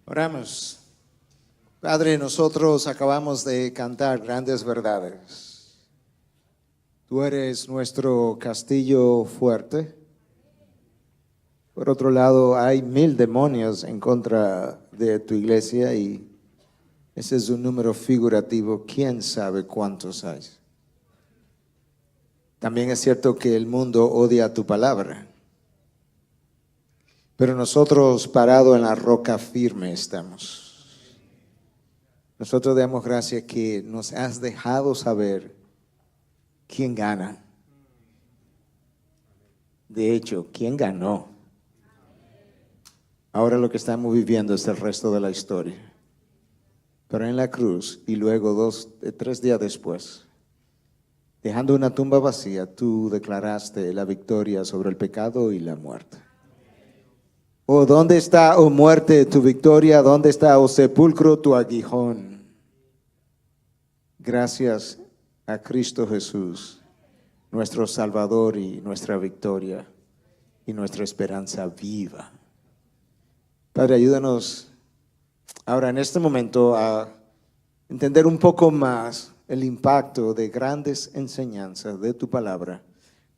Oramos. Padre, nosotros acabamos de cantar grandes verdades. Tú eres nuestro castillo fuerte. Por otro lado, hay 1000 demonios en contra de tu iglesia y ese es un número figurativo. ¿Quién sabe cuántos hay? También es cierto que el mundo odia tu palabra. Pero nosotros parados en la roca firme estamos. Nosotros damos gracias que nos has dejado saber quién gana. De hecho, quién ganó. Ahora lo que estamos viviendo es el resto de la historia. Pero en la cruz y luego 3 días después, dejando una tumba vacía, tú declaraste la victoria sobre el pecado y la muerte. Oh, ¿dónde está, oh muerte, tu victoria? ¿Dónde está, oh sepulcro, tu aguijón? Gracias a Cristo Jesús, nuestro Salvador y nuestra victoria y nuestra esperanza viva. Padre, ayúdanos ahora en este momento a entender un poco más el impacto de grandes enseñanzas de tu palabra.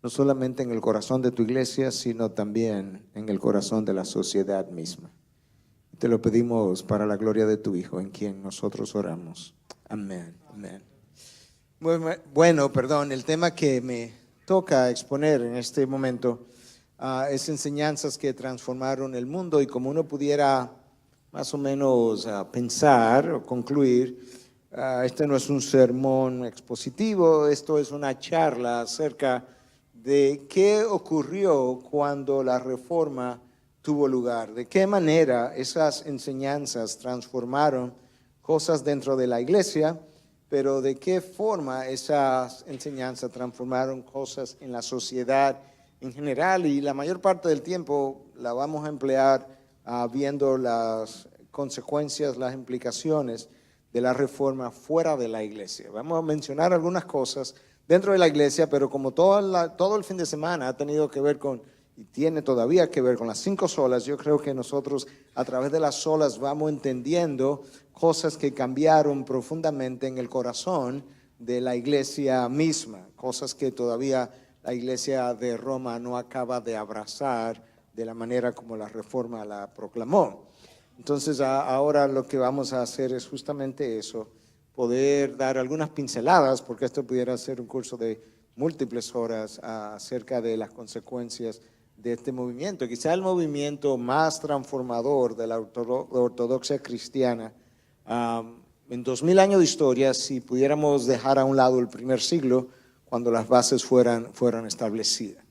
No solamente en el corazón de tu iglesia, sino también en el corazón de la sociedad misma. Te lo pedimos para la gloria de tu Hijo, en quien nosotros oramos. Amén. Amén. Bueno, el tema que me toca exponer en este momento es enseñanzas que transformaron el mundo, y como uno pudiera más o menos pensar o concluir, este no es un sermón expositivo, esto es una charla acerca de qué ocurrió cuando la reforma tuvo lugar, de qué manera esas enseñanzas transformaron cosas dentro de la iglesia, pero de qué forma esas enseñanzas transformaron cosas en la sociedad en general, y la mayor parte del tiempo la vamos a emplear viendo las consecuencias, las implicaciones de la reforma fuera de la iglesia. Vamos a mencionar algunas cosas dentro de la iglesia, pero como todo el fin de semana ha tenido que ver con, y tiene todavía que ver con las 5 solas, yo creo que nosotros a través de las solas vamos entendiendo cosas que cambiaron profundamente en el corazón de la iglesia misma, cosas que todavía la iglesia de Roma no acaba de abrazar de la manera como la reforma la proclamó. Entonces ahora lo que vamos a hacer es justamente eso, poder dar algunas pinceladas, porque esto pudiera ser un curso de múltiples horas acerca de las consecuencias de este movimiento, quizá el movimiento más transformador de la ortodoxia cristiana en 2000 años de historia, si pudiéramos dejar a un lado el primer siglo, cuando las bases fueran establecidas.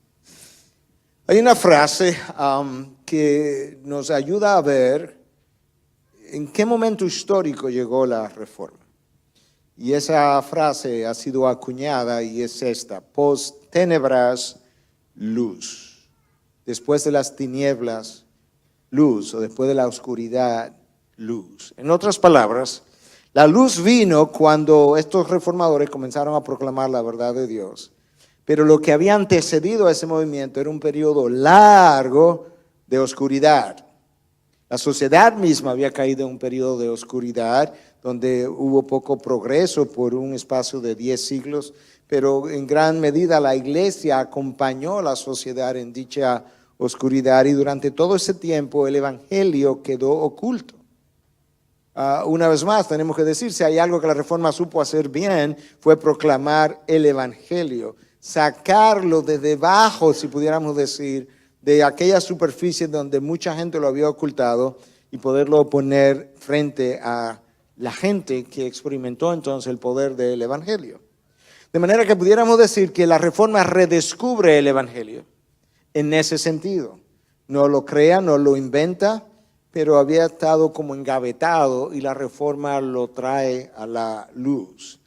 Hay una frase que nos ayuda a ver en qué momento histórico llegó la reforma. Y esa frase ha sido acuñada y es esta: post tenebras, luz. Después de las tinieblas, luz, o después de la oscuridad, luz. En otras palabras, la luz vino cuando estos reformadores comenzaron a proclamar la verdad de Dios. Pero lo que había antecedido a ese movimiento era un periodo largo de oscuridad. La sociedad misma había caído en un periodo de oscuridad donde hubo poco progreso por un espacio de 10 siglos, pero en gran medida la iglesia acompañó a la sociedad en dicha oscuridad, y durante todo ese tiempo el evangelio quedó oculto. Una vez más tenemos que decir, si hay algo que la reforma supo hacer bien, fue proclamar el evangelio, sacarlo de debajo, si pudiéramos decir, de aquella superficie donde mucha gente lo había ocultado, y poderlo poner frente a la gente que experimentó entonces el poder del evangelio. De manera que pudiéramos decir que la reforma redescubre el evangelio en ese sentido. No lo crea, no lo inventa, pero había estado como engavetado, y la reforma lo trae a la luz.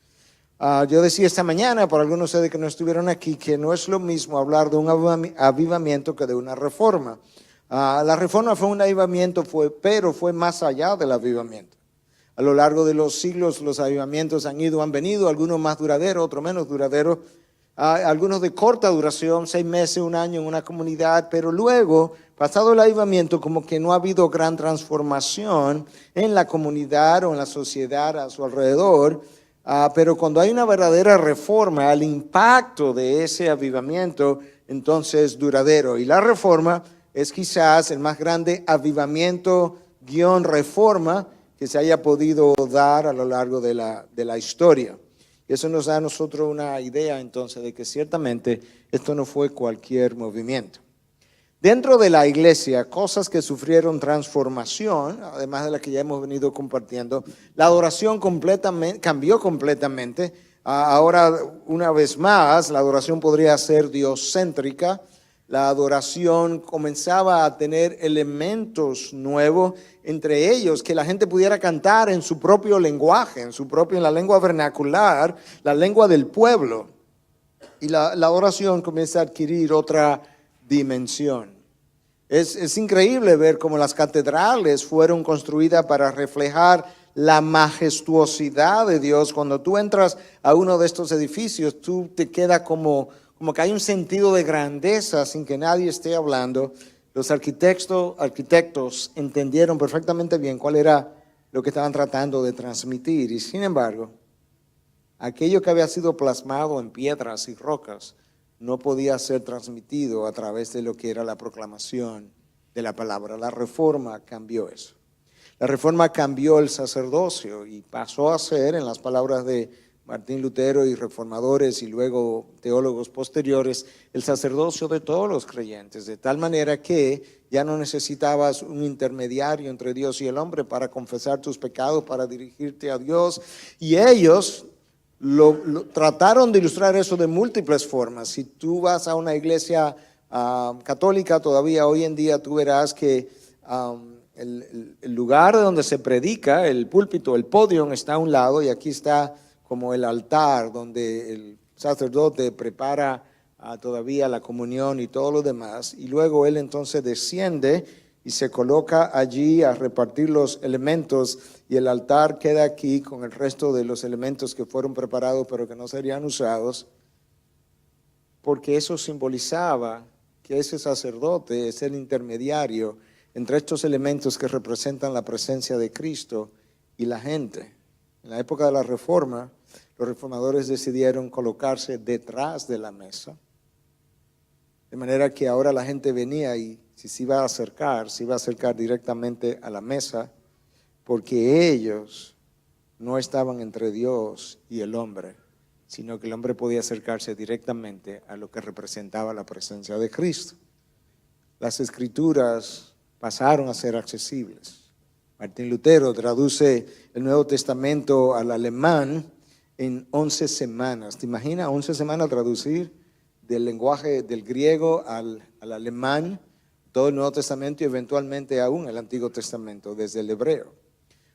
Yo decía esta mañana, por algunos de ustedes que no estuvieron aquí, que no es lo mismo hablar de un avivamiento que de una reforma. La reforma fue un avivamiento, pero fue más allá del avivamiento. A lo largo de los siglos los avivamientos han venido, algunos más duraderos, otros menos duraderos, algunos de corta duración, 6 meses, 1 año en una comunidad, pero luego, pasado el avivamiento, como que no ha habido gran transformación en la comunidad o en la sociedad a su alrededor. Pero cuando hay una verdadera reforma, el impacto de ese avivamiento entonces es duradero. Y la reforma es quizás el más grande avivamiento reforma que se haya podido dar a lo largo de la historia. Y eso nos da a nosotros una idea entonces de que ciertamente esto no fue cualquier movimiento. Dentro de la iglesia, cosas que sufrieron transformación, además de la que ya hemos venido compartiendo, la adoración cambió completamente. Ahora, una vez más, la adoración podría ser dioscéntrica. La adoración comenzaba a tener elementos nuevos, entre ellos que la gente pudiera cantar en su propio lenguaje, en la lengua vernacular, la lengua del pueblo. Y la adoración comienza a adquirir otra dimensión. Es increíble ver cómo las catedrales fueron construidas para reflejar la majestuosidad de Dios. Cuando tú entras a uno de estos edificios, tú te quedas como que hay un sentido de grandeza sin que nadie esté hablando. Los arquitectos entendieron perfectamente bien cuál era lo que estaban tratando de transmitir. Y sin embargo, aquello que había sido plasmado en piedras y rocas no podía ser transmitido a través de lo que era la proclamación de la palabra. La reforma cambió eso. La reforma cambió el sacerdocio y pasó a ser, en las palabras de Martín Lutero y reformadores y luego teólogos posteriores, el sacerdocio de todos los creyentes, de tal manera que ya no necesitabas un intermediario entre Dios y el hombre para confesar tus pecados, para dirigirte a Dios. Y ellos trataron de ilustrar eso de múltiples formas. Si tú vas a una iglesia católica todavía hoy en día, tú verás que el lugar donde se predica, el púlpito, el podio está a un lado, y aquí está como el altar donde el sacerdote prepara todavía la comunión y todo lo demás, y luego él entonces desciende y se coloca allí a repartir los elementos, y el altar queda aquí con el resto de los elementos que fueron preparados pero que no serían usados, porque eso simbolizaba que ese sacerdote es el intermediario entre estos elementos que representan la presencia de Cristo y la gente. En la época de la Reforma, los reformadores decidieron colocarse detrás de la mesa, de manera que ahora la gente venía y si se iba a acercar directamente a la mesa, porque ellos no estaban entre Dios y el hombre, sino que el hombre podía acercarse directamente a lo que representaba la presencia de Cristo. Las Escrituras pasaron a ser accesibles. Martín Lutero traduce el Nuevo Testamento al alemán en 11 semanas. ¿Te imaginas 11 semanas traducir del lenguaje del griego al alemán todo el Nuevo Testamento y eventualmente aún el Antiguo Testamento desde el hebreo?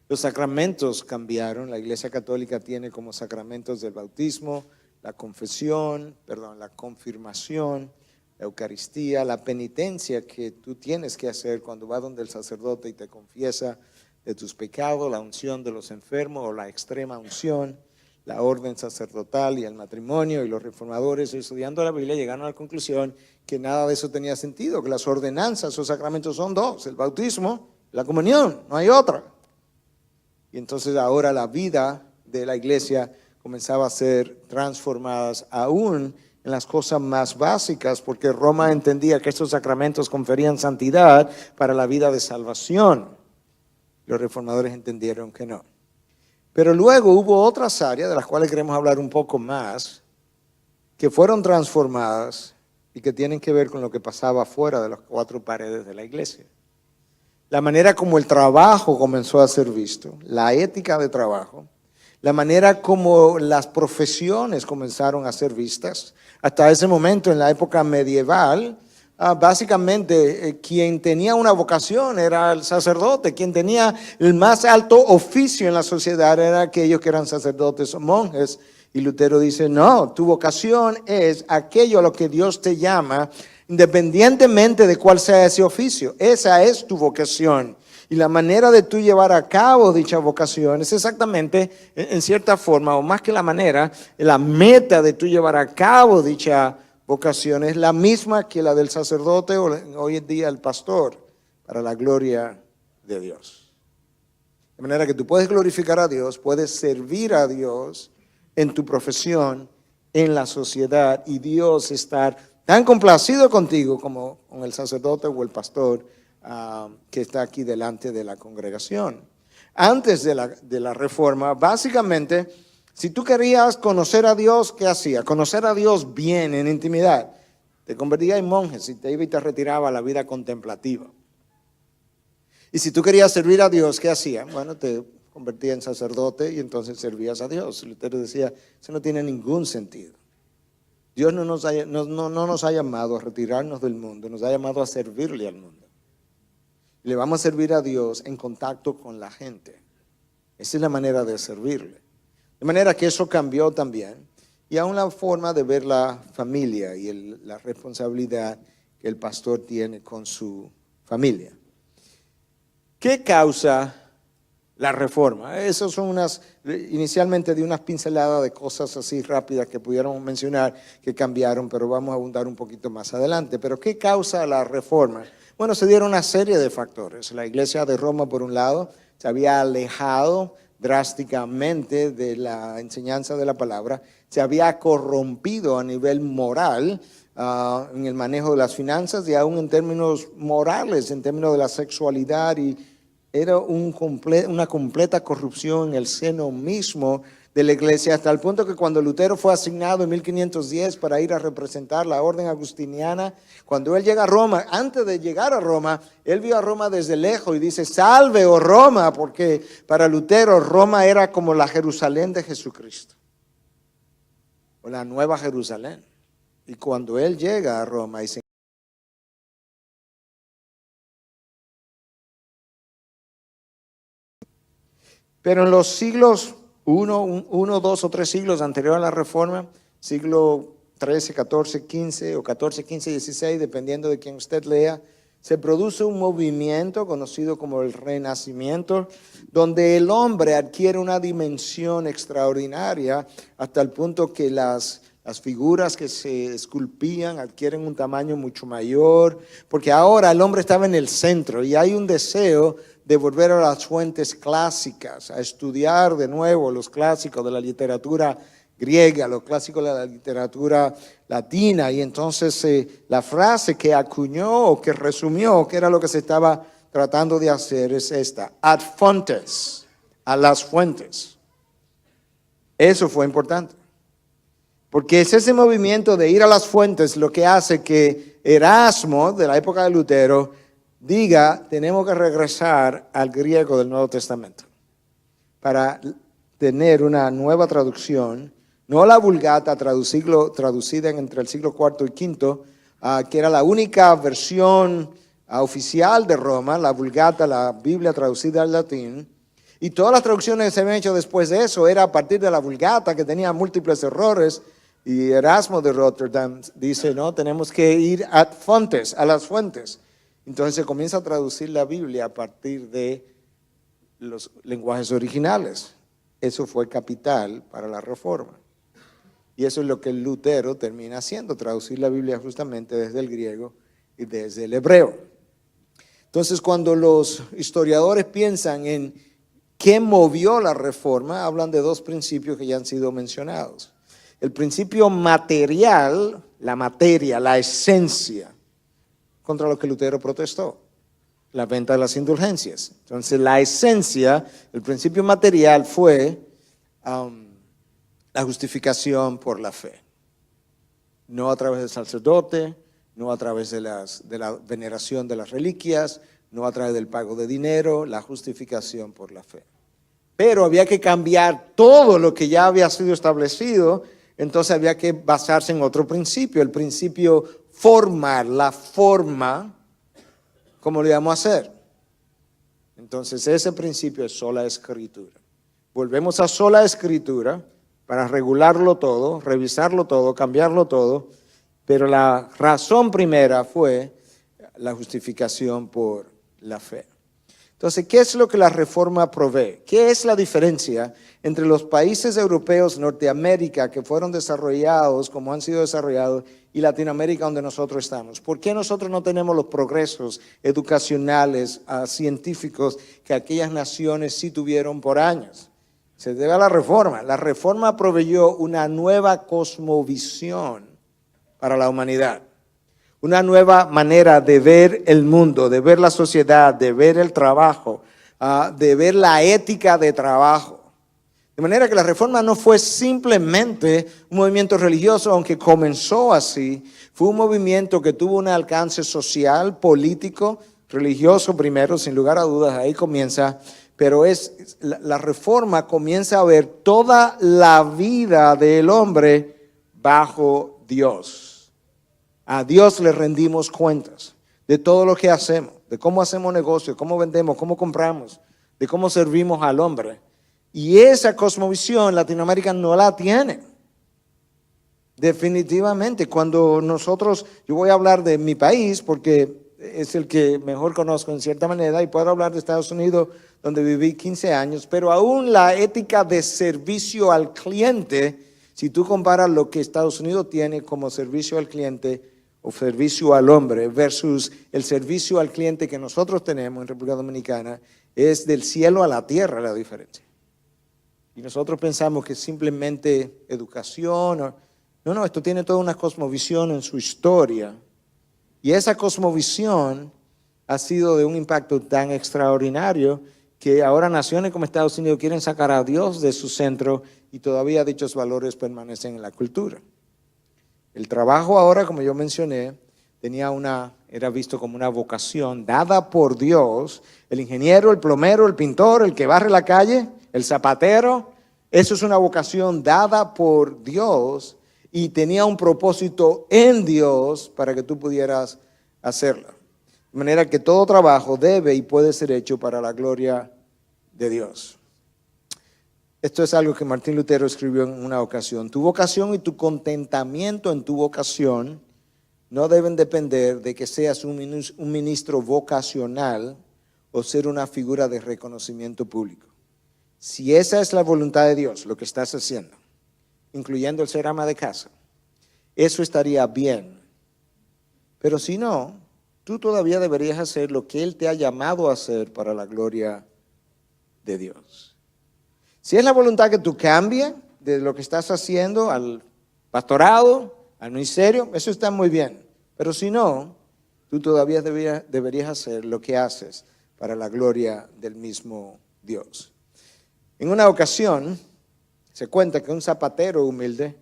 Los sacramentos cambiaron. La Iglesia Católica tiene como sacramentos del bautismo, la confesión, la confirmación, la Eucaristía, la penitencia que tú tienes que hacer cuando vas donde el sacerdote y te confiesa de tus pecados, la unción de los enfermos o la extrema unción, la orden sacerdotal y el matrimonio. Y los reformadores, estudiando la Biblia, llegaron a la conclusión que nada de eso tenía sentido, que las ordenanzas o sacramentos son dos, el bautismo y la comunión, no hay otra. Y entonces ahora la vida de la iglesia comenzaba a ser transformada aún en las cosas más básicas, porque Roma entendía que estos sacramentos conferían santidad para la vida de salvación. Los reformadores entendieron que no. Pero luego hubo otras áreas de las cuales queremos hablar un poco más, que fueron transformadas y que tienen que ver con lo que pasaba fuera de las 4 paredes de la iglesia. La manera como el trabajo comenzó a ser visto, la ética de trabajo, la manera como las profesiones comenzaron a ser vistas. Hasta ese momento, en la época medieval, básicamente quien tenía una vocación era el sacerdote, quien tenía el más alto oficio en la sociedad era aquellos que eran sacerdotes o monjes, Y Lutero dice, no, tu vocación es aquello a lo que Dios te llama, independientemente de cuál sea ese oficio. Esa es tu vocación. Y la manera de tú llevar a cabo dicha vocación es exactamente, en cierta forma, o más que la manera, la meta de tú llevar a cabo dicha vocación es la misma que la del sacerdote o hoy en día el pastor, para la gloria de Dios. De manera que tú puedes glorificar a Dios, puedes servir a Dios en tu profesión, en la sociedad, y Dios estar tan complacido contigo como con el sacerdote o el pastor que está aquí delante de la congregación. Antes de la reforma, básicamente, si tú querías conocer a Dios, ¿qué hacía? Conocer a Dios bien, en intimidad. Te convertías en monje y te iba y te retiraba a la vida contemplativa. Y si tú querías servir a Dios, ¿qué hacía? Bueno, te convertías en sacerdote y entonces servías a Dios. Lutero decía, eso no tiene ningún sentido. Dios no nos ha llamado a retirarnos del mundo, nos ha llamado a servirle al mundo. Le vamos a servir a Dios en contacto con la gente. Esa es la manera de servirle. De manera que eso cambió también. Y aún la forma de ver la familia y la responsabilidad que el pastor tiene con su familia. ¿Qué causa la reforma? Esas son inicialmente de unas pinceladas de cosas así rápidas que pudiéramos mencionar que cambiaron, pero vamos a abundar un poquito más adelante. Pero ¿qué causa la reforma? Bueno, se dieron una serie de factores. La iglesia de Roma, por un lado, se había alejado drásticamente de la enseñanza de la palabra, se había corrompido a nivel moral en el manejo de las finanzas y aún en términos morales, en términos de la sexualidad, y era una completa corrupción en el seno mismo de la iglesia, hasta el punto que cuando Lutero fue asignado en 1510 para ir a representar la orden agustiniana, cuando él llega a Roma, antes de llegar a Roma, él vio a Roma desde lejos y dice, salve, oh Roma, porque para Lutero Roma era como la Jerusalén de Jesucristo, o la Nueva Jerusalén. Y cuando él llega a Roma y se pero en los siglos 1, 2 o 3 siglos anterior a la Reforma, siglo 13, 14, 15 o 14, 15, 16, dependiendo de quien usted lea, se produce un movimiento conocido como el Renacimiento, donde el hombre adquiere una dimensión extraordinaria hasta el punto que las figuras que se esculpían adquieren un tamaño mucho mayor, porque ahora el hombre estaba en el centro y hay un deseo de volver a las fuentes clásicas, a estudiar de nuevo los clásicos de la literatura griega, los clásicos de la literatura latina. Y entonces la frase que acuñó o que resumió, que era lo que se estaba tratando de hacer, es esta: ad fontes, a las fuentes. Eso fue importante, porque es ese movimiento de ir a las fuentes lo que hace que Erasmo, de la época de Lutero, diga, tenemos que regresar al griego del Nuevo Testamento para tener una nueva traducción, no la Vulgata traducida entre el siglo IV y V, que era la única versión oficial de Roma, la Vulgata, la Biblia traducida al latín, y todas las traducciones que se habían hecho después de eso era a partir de la Vulgata, que tenía múltiples errores, y Erasmo de Rotterdam dice, no, tenemos que ir ad fontes, a las fuentes. Entonces se comienza a traducir la Biblia a partir de los lenguajes originales. Eso fue capital para la Reforma. Y eso es lo que Lutero termina haciendo, traducir la Biblia justamente desde el griego y desde el hebreo. Entonces, cuando los historiadores piensan en qué movió la Reforma, hablan de dos principios que ya han sido mencionados. El principio material, la materia, la esencia, contra lo que Lutero protestó, la venta de las indulgencias. Entonces la esencia, el principio material fue la justificación por la fe. No a través del sacerdote, no a través de la veneración de las reliquias, no a través del pago de dinero, la justificación por la fe. Pero había que cambiar todo lo que ya había sido establecido, entonces había que basarse en otro principio, el principio formal, la forma, ¿cómo le vamos a hacer? Entonces ese principio es sola escritura. Volvemos a sola escritura para regularlo todo, revisarlo todo, cambiarlo todo, pero la razón primera fue la justificación por la fe. Entonces, ¿qué es lo que la reforma provee? ¿Qué es la diferencia entre los países europeos, Norteamérica, que fueron desarrollados como han sido desarrollados, y Latinoamérica, donde nosotros estamos? ¿Por qué nosotros no tenemos los progresos educacionales, científicos que aquellas naciones sí tuvieron por años? Se debe a la reforma. La reforma proveyó una nueva cosmovisión para la humanidad. Una nueva manera de ver el mundo, de ver la sociedad, de ver el trabajo, de ver la ética de trabajo. De manera que la reforma no fue simplemente un movimiento religioso, aunque comenzó así. Fue un movimiento que tuvo un alcance social, político, religioso primero, sin lugar a dudas, ahí comienza. Pero la reforma comienza a ver toda la vida del hombre bajo Dios. A Dios le rendimos cuentas de todo lo que hacemos, de cómo hacemos negocio, cómo vendemos, cómo compramos, de cómo servimos al hombre. Y esa cosmovisión Latinoamérica no la tiene. Definitivamente, cuando yo voy a hablar de mi país porque es el que mejor conozco en cierta manera, y puedo hablar de Estados Unidos, donde viví 15 años, pero aún la ética de servicio al cliente, si tú comparas lo que Estados Unidos tiene como servicio al cliente o servicio al hombre versus el servicio al cliente que nosotros tenemos en República Dominicana, es del cielo a la tierra la diferencia. Y nosotros pensamos que simplemente educación, no, esto tiene toda una cosmovisión en su historia. Y esa cosmovisión ha sido de un impacto tan extraordinario que ahora naciones como Estados Unidos quieren sacar a Dios de su centro y todavía dichos valores permanecen en la cultura. El trabajo ahora, como yo mencioné, era visto como una vocación dada por Dios. El ingeniero, el plomero, el pintor, el que barre la calle, el zapatero, eso es una vocación dada por Dios y tenía un propósito en Dios para que tú pudieras hacerlo. De manera que todo trabajo debe y puede ser hecho para la gloria de Dios. Esto es algo que Martín Lutero escribió en una ocasión. Tu vocación y tu contentamiento en tu vocación no deben depender de que seas un ministro vocacional o ser una figura de reconocimiento público. Si esa es la voluntad de Dios, lo que estás haciendo, incluyendo el ser ama de casa, eso estaría bien. Pero si no, tú todavía deberías hacer lo que Él te ha llamado a hacer para la gloria de Dios. Si es la voluntad que tú cambies de lo que estás haciendo al pastorado, al ministerio, eso está muy bien. Pero si no, tú todavía deberías hacer lo que haces para la gloria del mismo Dios. En una ocasión, se cuenta que un zapatero humilde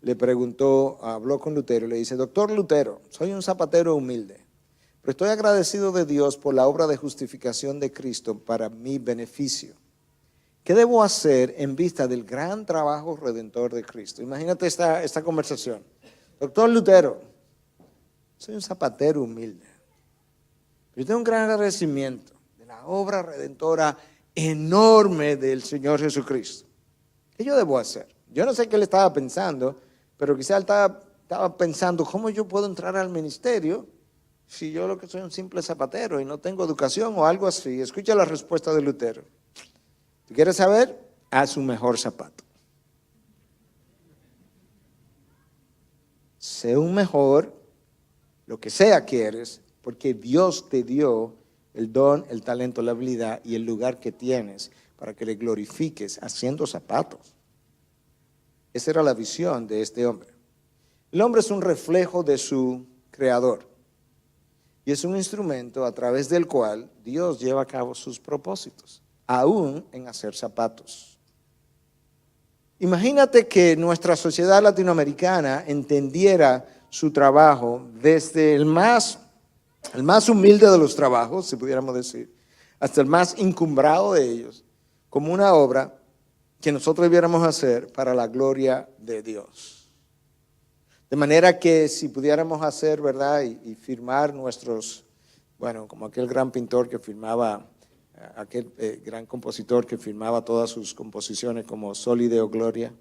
le preguntó, habló con Lutero y le dice: Doctor Lutero, soy un zapatero humilde, pero estoy agradecido de Dios por la obra de justificación de Cristo para mi beneficio. ¿Qué debo hacer en vista del gran trabajo redentor de Cristo? Imagínate esta conversación. Doctor Lutero, soy un zapatero humilde, pero tengo un gran agradecimiento de la obra redentora enorme del Señor Jesucristo. ¿Qué yo debo hacer? Yo no sé qué él estaba pensando, pero quizá él estaba pensando, ¿cómo yo puedo entrar al ministerio si yo lo que soy un simple zapatero y no tengo educación o algo así? Escucha la respuesta de Lutero. ¿Tú quieres saber? Haz un mejor zapato. Sé un mejor, lo que sea que eres, porque Dios te dio el don, el talento, la habilidad y el lugar que tienes para que le glorifiques haciendo zapatos. Esa era la visión de este hombre. El hombre es un reflejo de su creador y es un instrumento a través del cual Dios lleva a cabo sus propósitos, aún en hacer zapatos. Imagínate que nuestra sociedad latinoamericana entendiera su trabajo desde el más humilde de los trabajos, si pudiéramos decir, hasta el más encumbrado de ellos, como una obra que nosotros debiéramos hacer para la gloria de Dios. De manera que si pudiéramos hacer, ¿verdad? Y firmar como aquel gran pintor que firmaba, aquel gran compositor que firmaba todas sus composiciones como Soli Deo Gloria.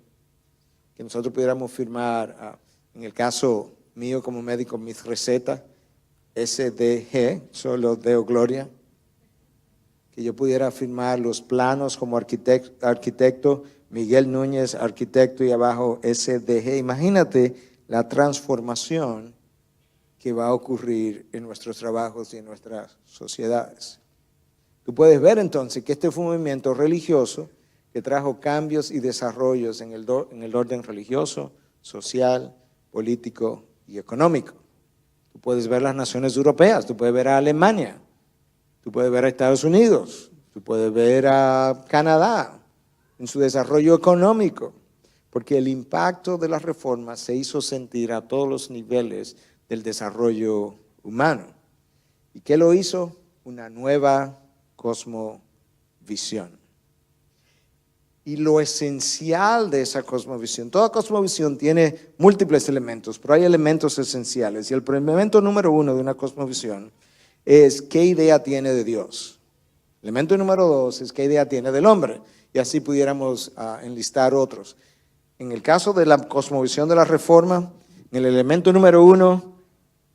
que nosotros pudiéramos firmar, en el caso mío como médico, mis recetas, SDG, solo Deo Gloria, que yo pudiera firmar los planos como arquitecto, Miguel Núñez, arquitecto, y abajo SDG. Imagínate la transformación que va a ocurrir en nuestros trabajos y en nuestras sociedades. Tú puedes ver entonces que este fue un movimiento religioso que trajo cambios y desarrollos en el orden religioso, social, político y económico. Tú puedes ver las naciones europeas, tú puedes ver a Alemania, tú puedes ver a Estados Unidos, tú puedes ver a Canadá en su desarrollo económico, porque el impacto de las reformas se hizo sentir a todos los niveles del desarrollo humano. ¿Y qué lo hizo? Una nueva cosmovisión. Y lo esencial de esa cosmovisión, toda cosmovisión tiene múltiples elementos, pero hay elementos esenciales. Y el elemento número uno de una cosmovisión es qué idea tiene de Dios. El elemento número dos es qué idea tiene del hombre. Y así pudiéramos enlistar otros. En el caso de la cosmovisión de la Reforma, en el elemento número uno,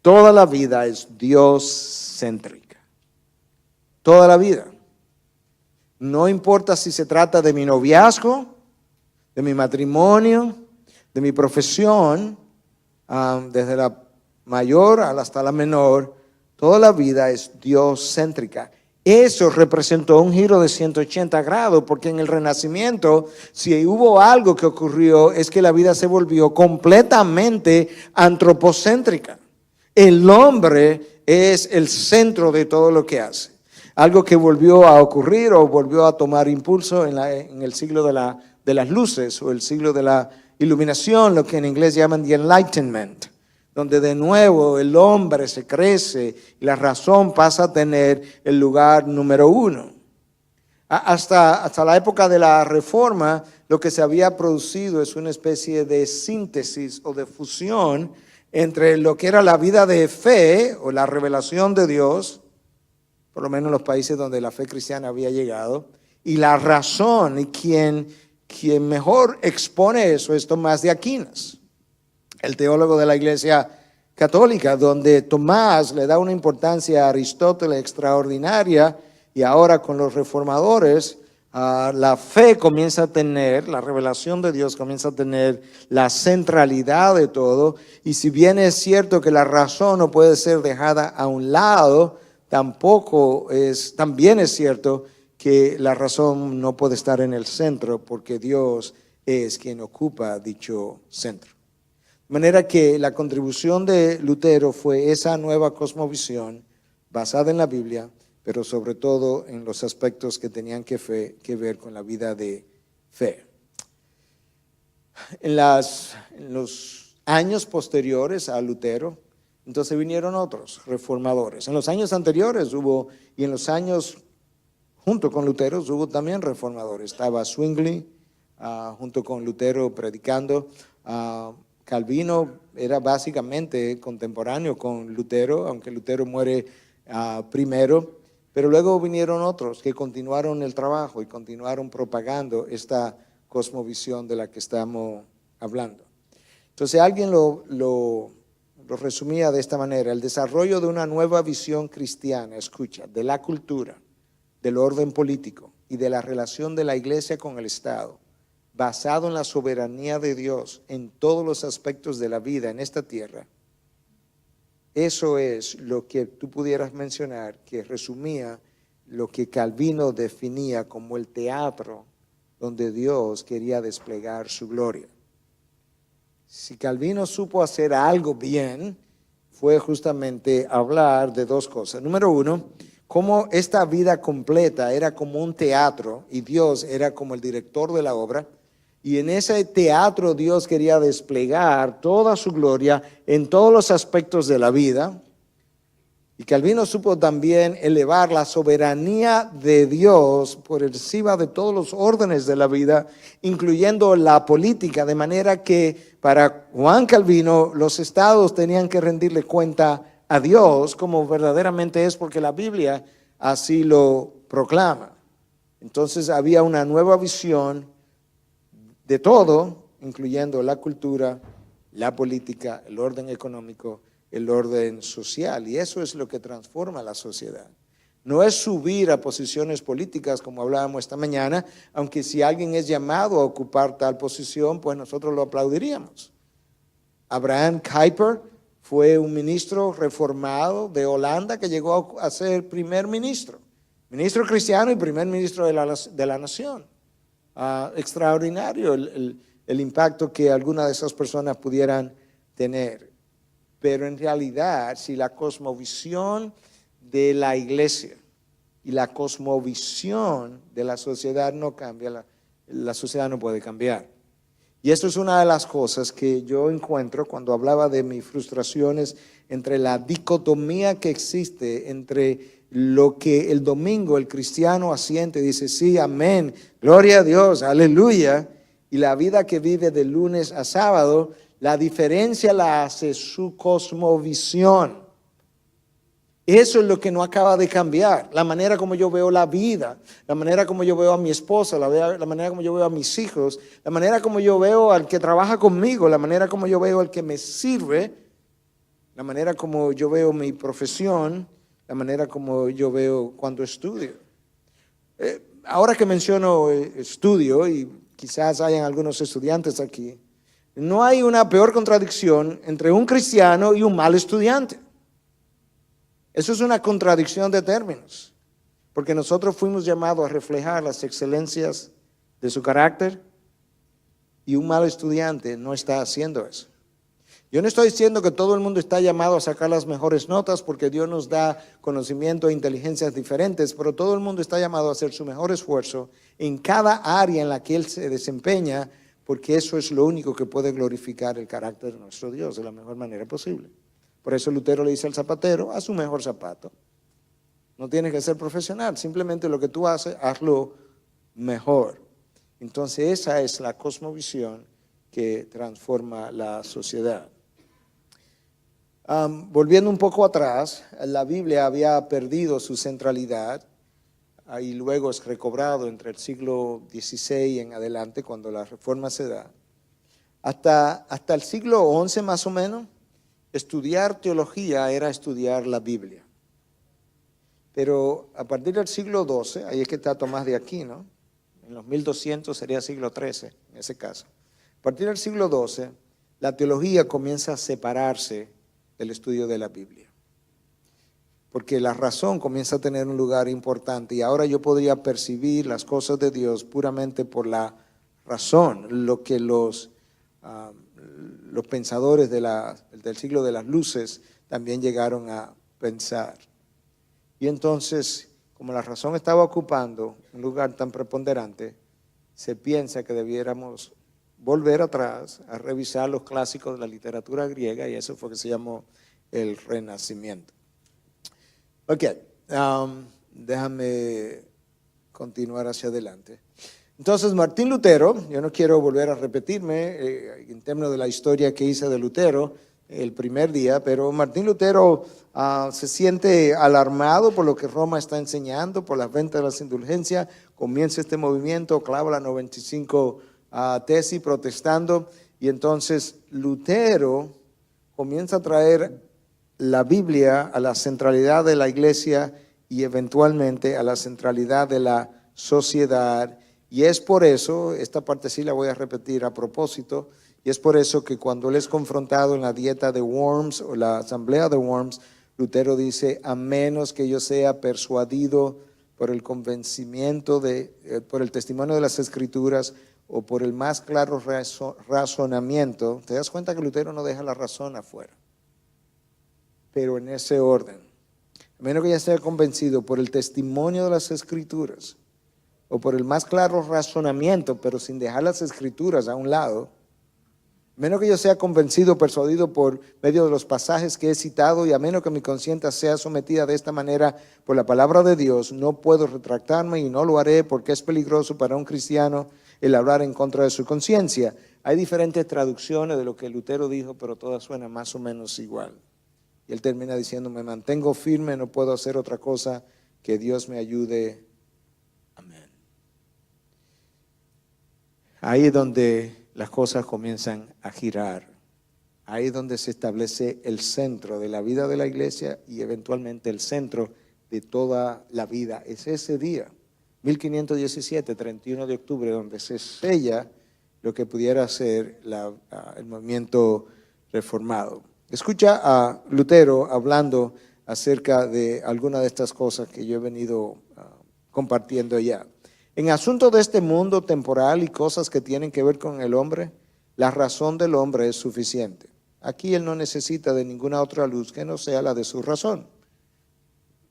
toda la vida es Dios-céntrica. Toda la vida. No importa si se trata de mi noviazgo, de mi matrimonio, de mi profesión, desde la mayor hasta la menor, toda la vida es Dios-céntrica. Eso representó un giro de 180 grados, porque en el Renacimiento, si hubo algo que ocurrió, es que la vida se volvió completamente antropocéntrica. El hombre es el centro de todo lo que hace. Algo que volvió a ocurrir o volvió a tomar impulso en el siglo de las luces o el siglo de la iluminación, lo que en inglés llaman the Enlightenment, donde de nuevo el hombre se crece y la razón pasa a tener el lugar número uno. Hasta la época de la Reforma, lo que se había producido es una especie de síntesis o de fusión entre lo que era la vida de fe o la revelación de Dios, por lo menos en los países donde la fe cristiana había llegado, y la razón, y quien mejor expone eso es Tomás de Aquinas, el teólogo de la Iglesia Católica, donde Tomás le da una importancia a Aristóteles extraordinaria, y ahora con los reformadores, la fe comienza a tener, la revelación de Dios comienza a tener la centralidad de todo, y si bien es cierto que la razón no puede ser dejada a un lado, también es cierto que la razón no puede estar en el centro, porque Dios es quien ocupa dicho centro. De manera que la contribución de Lutero fue esa nueva cosmovisión basada en la Biblia, pero sobre todo en los aspectos que tenían que ver con la vida de fe. En los años posteriores a Lutero, entonces vinieron otros reformadores. En los años anteriores y en los años junto con Lutero hubo también reformadores. Estaba Zwingli junto con Lutero predicando. Calvino era básicamente contemporáneo con Lutero, aunque Lutero muere primero. Pero luego vinieron otros que continuaron el trabajo y continuaron propagando esta cosmovisión de la que estamos hablando. Entonces alguien lo resumía de esta manera: el desarrollo de una nueva visión cristiana, escucha, de la cultura, del orden político y de la relación de la iglesia con el Estado, basado en la soberanía de Dios en todos los aspectos de la vida en esta tierra. Eso es lo que tú pudieras mencionar, que resumía lo que Calvino definía como el teatro donde Dios quería desplegar su gloria. Si Calvino supo hacer algo bien, fue justamente hablar de dos cosas. Número uno, cómo esta vida completa era como un teatro y Dios era como el director de la obra. Y en ese teatro Dios quería desplegar toda su gloria en todos los aspectos de la vida. Y Calvino supo también elevar la soberanía de Dios por encima de todos los órdenes de la vida, incluyendo la política, de manera que para Juan Calvino los estados tenían que rendirle cuenta a Dios como verdaderamente es, porque la Biblia así lo proclama. Entonces había una nueva visión de todo, incluyendo la cultura, la política, el orden económico, el orden social. Y eso es lo que transforma la sociedad. No es subir a posiciones políticas, como hablábamos esta mañana, aunque si alguien es llamado a ocupar tal posición, pues nosotros lo aplaudiríamos. Abraham Kuyper fue un ministro reformado de Holanda que llegó a ser primer ministro cristiano y primer ministro de la nación. Extraordinario el impacto que algunas de esas personas pudieran tener. Pero en realidad, si la cosmovisión de la iglesia y la cosmovisión de la sociedad no cambia, la sociedad no puede cambiar. Y esto es una de las cosas que yo encuentro cuando hablaba de mis frustraciones entre la dicotomía que existe entre lo que el domingo el cristiano asiente y dice, sí, amén, gloria a Dios, aleluya, y la vida que vive de lunes a sábado. La diferencia la hace su cosmovisión. Eso es lo que no acaba de cambiar. La manera como yo veo la vida, la manera como yo veo a mi esposa, la manera como yo veo a mis hijos, la manera como yo veo al que trabaja conmigo, la manera como yo veo al que me sirve, la manera como yo veo mi profesión, la manera como yo veo cuando estudio. Ahora que menciono estudio, y quizás hayan algunos estudiantes aquí, no hay una peor contradicción entre un cristiano y un mal estudiante. Eso es una contradicción de términos, porque nosotros fuimos llamados a reflejar las excelencias de su carácter y un mal estudiante no está haciendo eso. Yo no estoy diciendo que todo el mundo está llamado a sacar las mejores notas porque Dios nos da conocimiento e inteligencias diferentes, pero todo el mundo está llamado a hacer su mejor esfuerzo en cada área en la que él se desempeña, porque eso es lo único que puede glorificar el carácter de nuestro Dios de la mejor manera posible. Por eso Lutero le dice al zapatero, haz su mejor zapato. No tienes que ser profesional, simplemente lo que tú haces, hazlo mejor. Entonces esa es la cosmovisión que transforma la sociedad. Volviendo un poco atrás, la Biblia había perdido su centralidad y luego es recobrado entre el siglo XVI en adelante, cuando la reforma se da. Hasta el siglo XI más o menos, estudiar teología era estudiar la Biblia. Pero a partir del siglo XII, ahí es que está Tomás de Aquino, en los 1200 sería siglo XIII en ese caso. A partir del siglo XII, la teología comienza a separarse del estudio de la Biblia. Porque la razón comienza a tener un lugar importante y ahora yo podría percibir las cosas de Dios puramente por la razón, lo que los pensadores del siglo de las luces también llegaron a pensar. Y entonces, como la razón estaba ocupando un lugar tan preponderante, se piensa que debiéramos volver atrás a revisar los clásicos de la literatura griega, y eso fue que se llamó el Renacimiento. Ok, déjame continuar hacia adelante. Entonces, Martín Lutero, yo no quiero volver a repetirme en términos de la historia que hice de Lutero el primer día, pero Martín Lutero se siente alarmado por lo que Roma está enseñando, por las ventas de las indulgencias, comienza este movimiento, clava la 95 tesis protestando, y entonces Lutero comienza a traer la Biblia a la centralidad de la iglesia y eventualmente a la centralidad de la sociedad. Y es por eso, esta parte sí la voy a repetir a propósito, y es por eso que cuando él es confrontado en la dieta de Worms o la asamblea de Worms, Lutero dice, a menos que yo sea persuadido por el convencimiento, por el testimonio de las Escrituras o por el más claro razonamiento, te das cuenta que Lutero no deja la razón afuera, pero en ese orden. A menos que ya sea convencido por el testimonio de las Escrituras o por el más claro razonamiento, pero sin dejar las Escrituras a un lado, a menos que yo sea convencido, persuadido por medio de los pasajes que he citado, y a menos que mi conciencia sea sometida de esta manera por la palabra de Dios, no puedo retractarme y no lo haré, porque es peligroso para un cristiano el hablar en contra de su conciencia. Hay diferentes traducciones de lo que Lutero dijo, pero todas suenan más o menos igual. Y él termina diciendo, me mantengo firme, no puedo hacer otra cosa, que Dios me ayude. Amén. Ahí es donde las cosas comienzan a girar. Ahí es donde se establece el centro de la vida de la iglesia y eventualmente el centro de toda la vida. Es ese día, 1517, 31 de octubre, donde se sella lo que pudiera ser el movimiento reformado. Escucha a Lutero hablando acerca de algunas de estas cosas que yo he venido compartiendo ya. En asuntos de este mundo temporal y cosas que tienen que ver con el hombre, la razón del hombre es suficiente. Aquí él no necesita de ninguna otra luz que no sea la de su razón.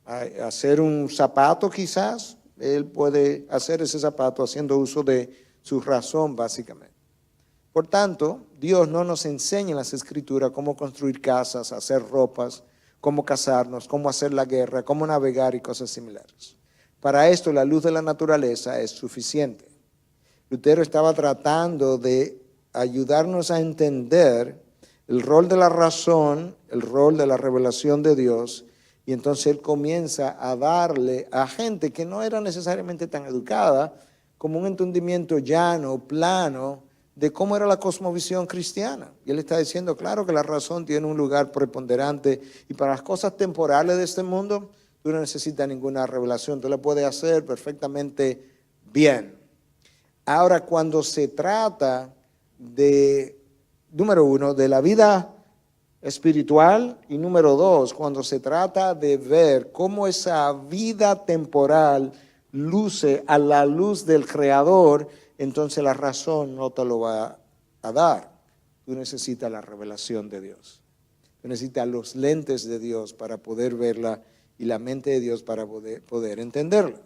Hacer un zapato quizás, él puede hacer ese zapato haciendo uso de su razón básicamente. Por tanto, Dios no nos enseña en las Escrituras cómo construir casas, hacer ropas, cómo casarnos, cómo hacer la guerra, cómo navegar y cosas similares. Para esto la luz de la naturaleza es suficiente. Lutero estaba tratando de ayudarnos a entender el rol de la razón, el rol de la revelación de Dios, y entonces él comienza a darle a gente que no era necesariamente tan educada como un entendimiento llano, plano, de cómo era la cosmovisión cristiana. Y él está diciendo, claro que la razón tiene un lugar preponderante y para las cosas temporales de este mundo, tú no necesitas ninguna revelación, tú la puedes hacer perfectamente bien. Ahora, cuando se trata de, número uno, de la vida espiritual y número dos, cuando se trata de ver cómo esa vida temporal luce a la luz del Creador, entonces la razón no te lo va a dar. Tú necesitas la revelación de Dios. Tú necesitas los lentes de Dios para poder verla y la mente de Dios para poder entenderla.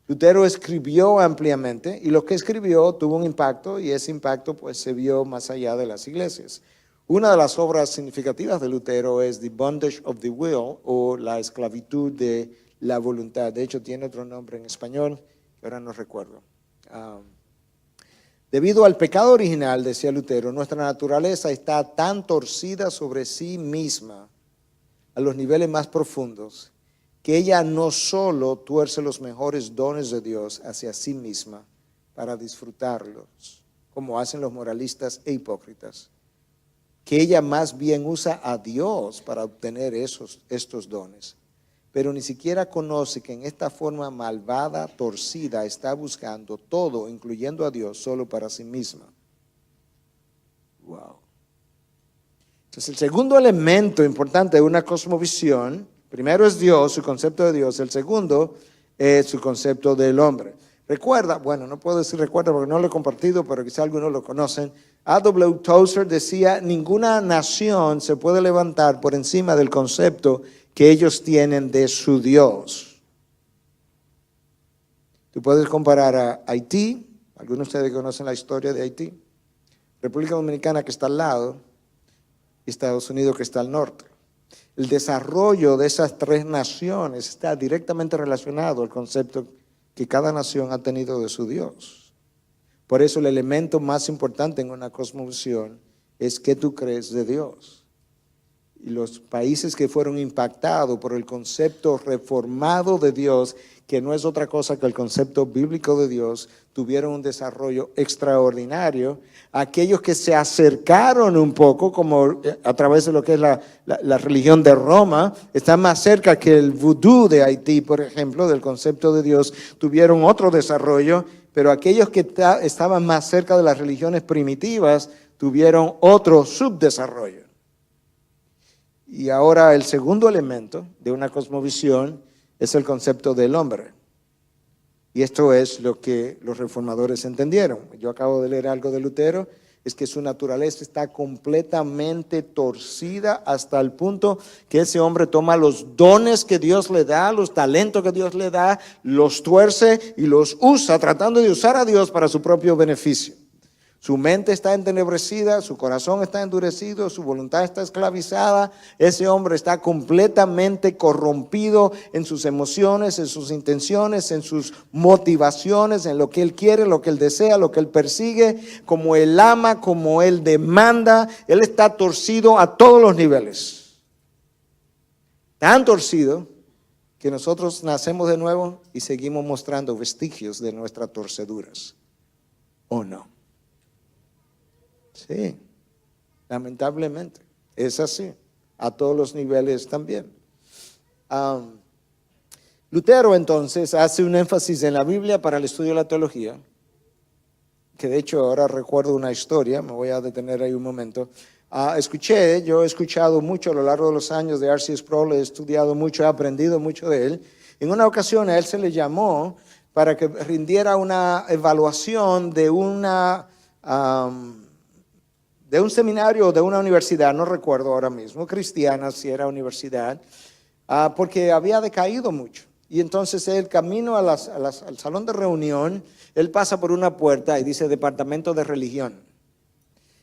Lutero escribió ampliamente y lo que escribió tuvo un impacto y ese impacto pues se vio más allá de las iglesias. Una de las obras significativas de Lutero es The Bondage of the Will o La esclavitud de la voluntad. De hecho tiene otro nombre en español que ahora no recuerdo. Debido al pecado original, decía Lutero, nuestra naturaleza está tan torcida sobre sí misma a los niveles más profundos que ella no solo tuerce los mejores dones de Dios hacia sí misma para disfrutarlos, como hacen los moralistas e hipócritas, que ella más bien usa a Dios para obtener estos dones, pero ni siquiera conoce que en esta forma malvada, torcida, está buscando todo, incluyendo a Dios, solo para sí misma. Wow. Entonces, el segundo elemento importante de una cosmovisión, primero es Dios, su concepto de Dios, el segundo es su concepto del hombre. Recuerda, bueno, no puedo decir recuerda porque no lo he compartido, pero quizá algunos lo conocen. A.W. Tozer decía, ninguna nación se puede levantar por encima del concepto que ellos tienen de su Dios. Tú puedes comparar a Haití, algunos de ustedes conocen la historia de Haití, República Dominicana que está al lado y Estados Unidos que está al norte. El desarrollo de esas tres naciones está directamente relacionado al concepto que cada nación ha tenido de su Dios. Por eso el elemento más importante en una cosmovisión es qué tú crees de Dios. Y los países que fueron impactados por el concepto reformado de Dios, que no es otra cosa que el concepto bíblico de Dios, tuvieron un desarrollo extraordinario. Aquellos que se acercaron un poco, como a través de lo que es la religión de Roma, están más cerca que el vudú de Haití, por ejemplo, del concepto de Dios, tuvieron otro desarrollo, pero aquellos que estaban más cerca de las religiones primitivas tuvieron otro subdesarrollo. Y ahora el segundo elemento de una cosmovisión es el concepto del hombre. Y esto es lo que los reformadores entendieron. Yo acabo de leer algo de Lutero, es que su naturaleza está completamente torcida hasta el punto que ese hombre toma los dones que Dios le da, los talentos que Dios le da, los tuerce y los usa tratando de usar a Dios para su propio beneficio. Su mente está entenebrecida, su corazón está endurecido, su voluntad está esclavizada. Ese hombre está completamente corrompido en sus emociones, en sus intenciones, en sus motivaciones, en lo que él quiere, lo que él desea, lo que él persigue, como él ama, como él demanda. Él está torcido a todos los niveles. Tan torcido que nosotros nacemos de nuevo y seguimos mostrando vestigios de nuestras torceduras. ¿O no? Sí, lamentablemente. Es así, a todos los niveles también. Lutero entonces hace un énfasis en la Biblia para el estudio de la teología, que de hecho ahora recuerdo una historia, me voy a detener ahí un momento. Yo he escuchado mucho a lo largo de los años de R.C. Sproul, he estudiado mucho, he aprendido mucho de él. En una ocasión a él se le llamó para que rindiera una evaluación de un seminario o de una universidad, no recuerdo ahora mismo, cristiana, si era universidad, porque había decaído mucho. Y entonces el camino al salón de reunión, él pasa por una puerta y dice Departamento de Religión.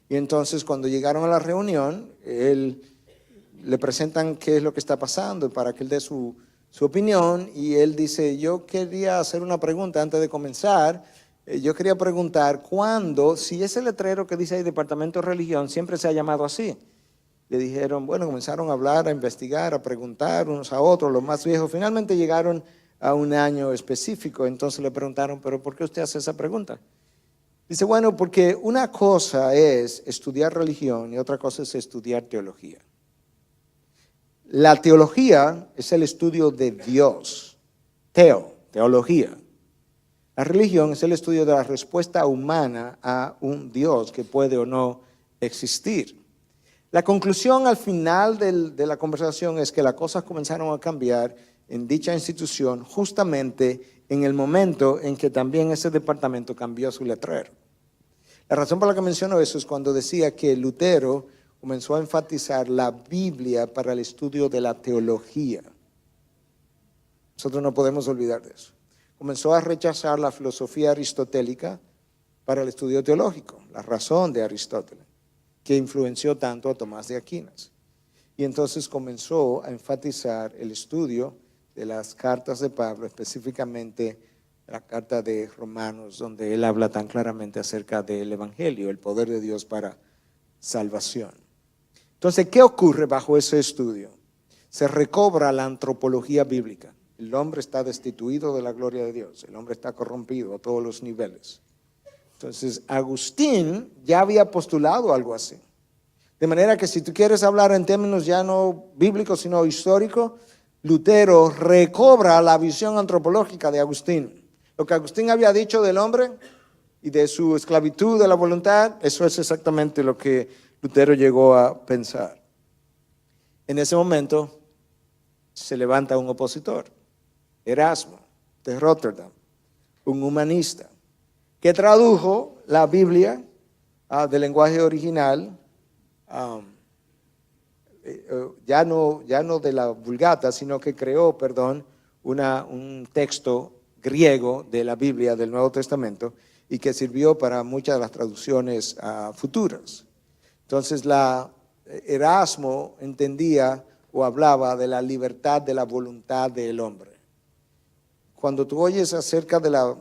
Y entonces cuando llegaron a la reunión, le presentan qué es lo que está pasando para que él dé su opinión. Y él dice, yo quería hacer una pregunta antes de comenzar. Yo quería preguntar, ¿cuándo, si ese letrero que dice ahí Departamento de Religión siempre se ha llamado así? Le dijeron, bueno, comenzaron a hablar, a investigar, a preguntar unos a otros, los más viejos. Finalmente llegaron a un año específico. Entonces le preguntaron, ¿pero por qué usted hace esa pregunta? Dice, bueno, porque una cosa es estudiar religión y otra cosa es estudiar teología. La teología es el estudio de Dios. Teología. La religión es el estudio de la respuesta humana a un Dios que puede o no existir. La conclusión al final de la conversación es que las cosas comenzaron a cambiar en dicha institución justamente en el momento en que también ese departamento cambió su letrero. La razón por la que menciono eso es cuando decía que Lutero comenzó a enfatizar la Biblia para el estudio de la teología. Nosotros no podemos olvidar de eso. Comenzó a rechazar la filosofía aristotélica para el estudio teológico, la razón de Aristóteles, que influenció tanto a Tomás de Aquinas. Y entonces comenzó a enfatizar el estudio de las cartas de Pablo, específicamente la carta de Romanos, donde él habla tan claramente acerca del Evangelio, el poder de Dios para salvación. Entonces, ¿qué ocurre bajo ese estudio? Se recobra la antropología bíblica. El hombre está destituido de la gloria de Dios, el hombre está corrompido a todos los niveles. Entonces, Agustín ya había postulado algo así. De manera que si tú quieres hablar en términos ya no bíblicos, sino históricos, Lutero recobra la visión antropológica de Agustín. Lo que Agustín había dicho del hombre y de su esclavitud de la voluntad, eso es exactamente lo que Lutero llegó a pensar. En ese momento se levanta un opositor, Erasmo de Rotterdam, un humanista, que tradujo la Biblia del lenguaje original, ya no de la Vulgata, sino que creó, un texto griego de la Biblia del Nuevo Testamento y que sirvió para muchas de las traducciones futuras. Entonces, Erasmo entendía o hablaba de la libertad de la voluntad del hombre. Cuando tú oyes acerca de la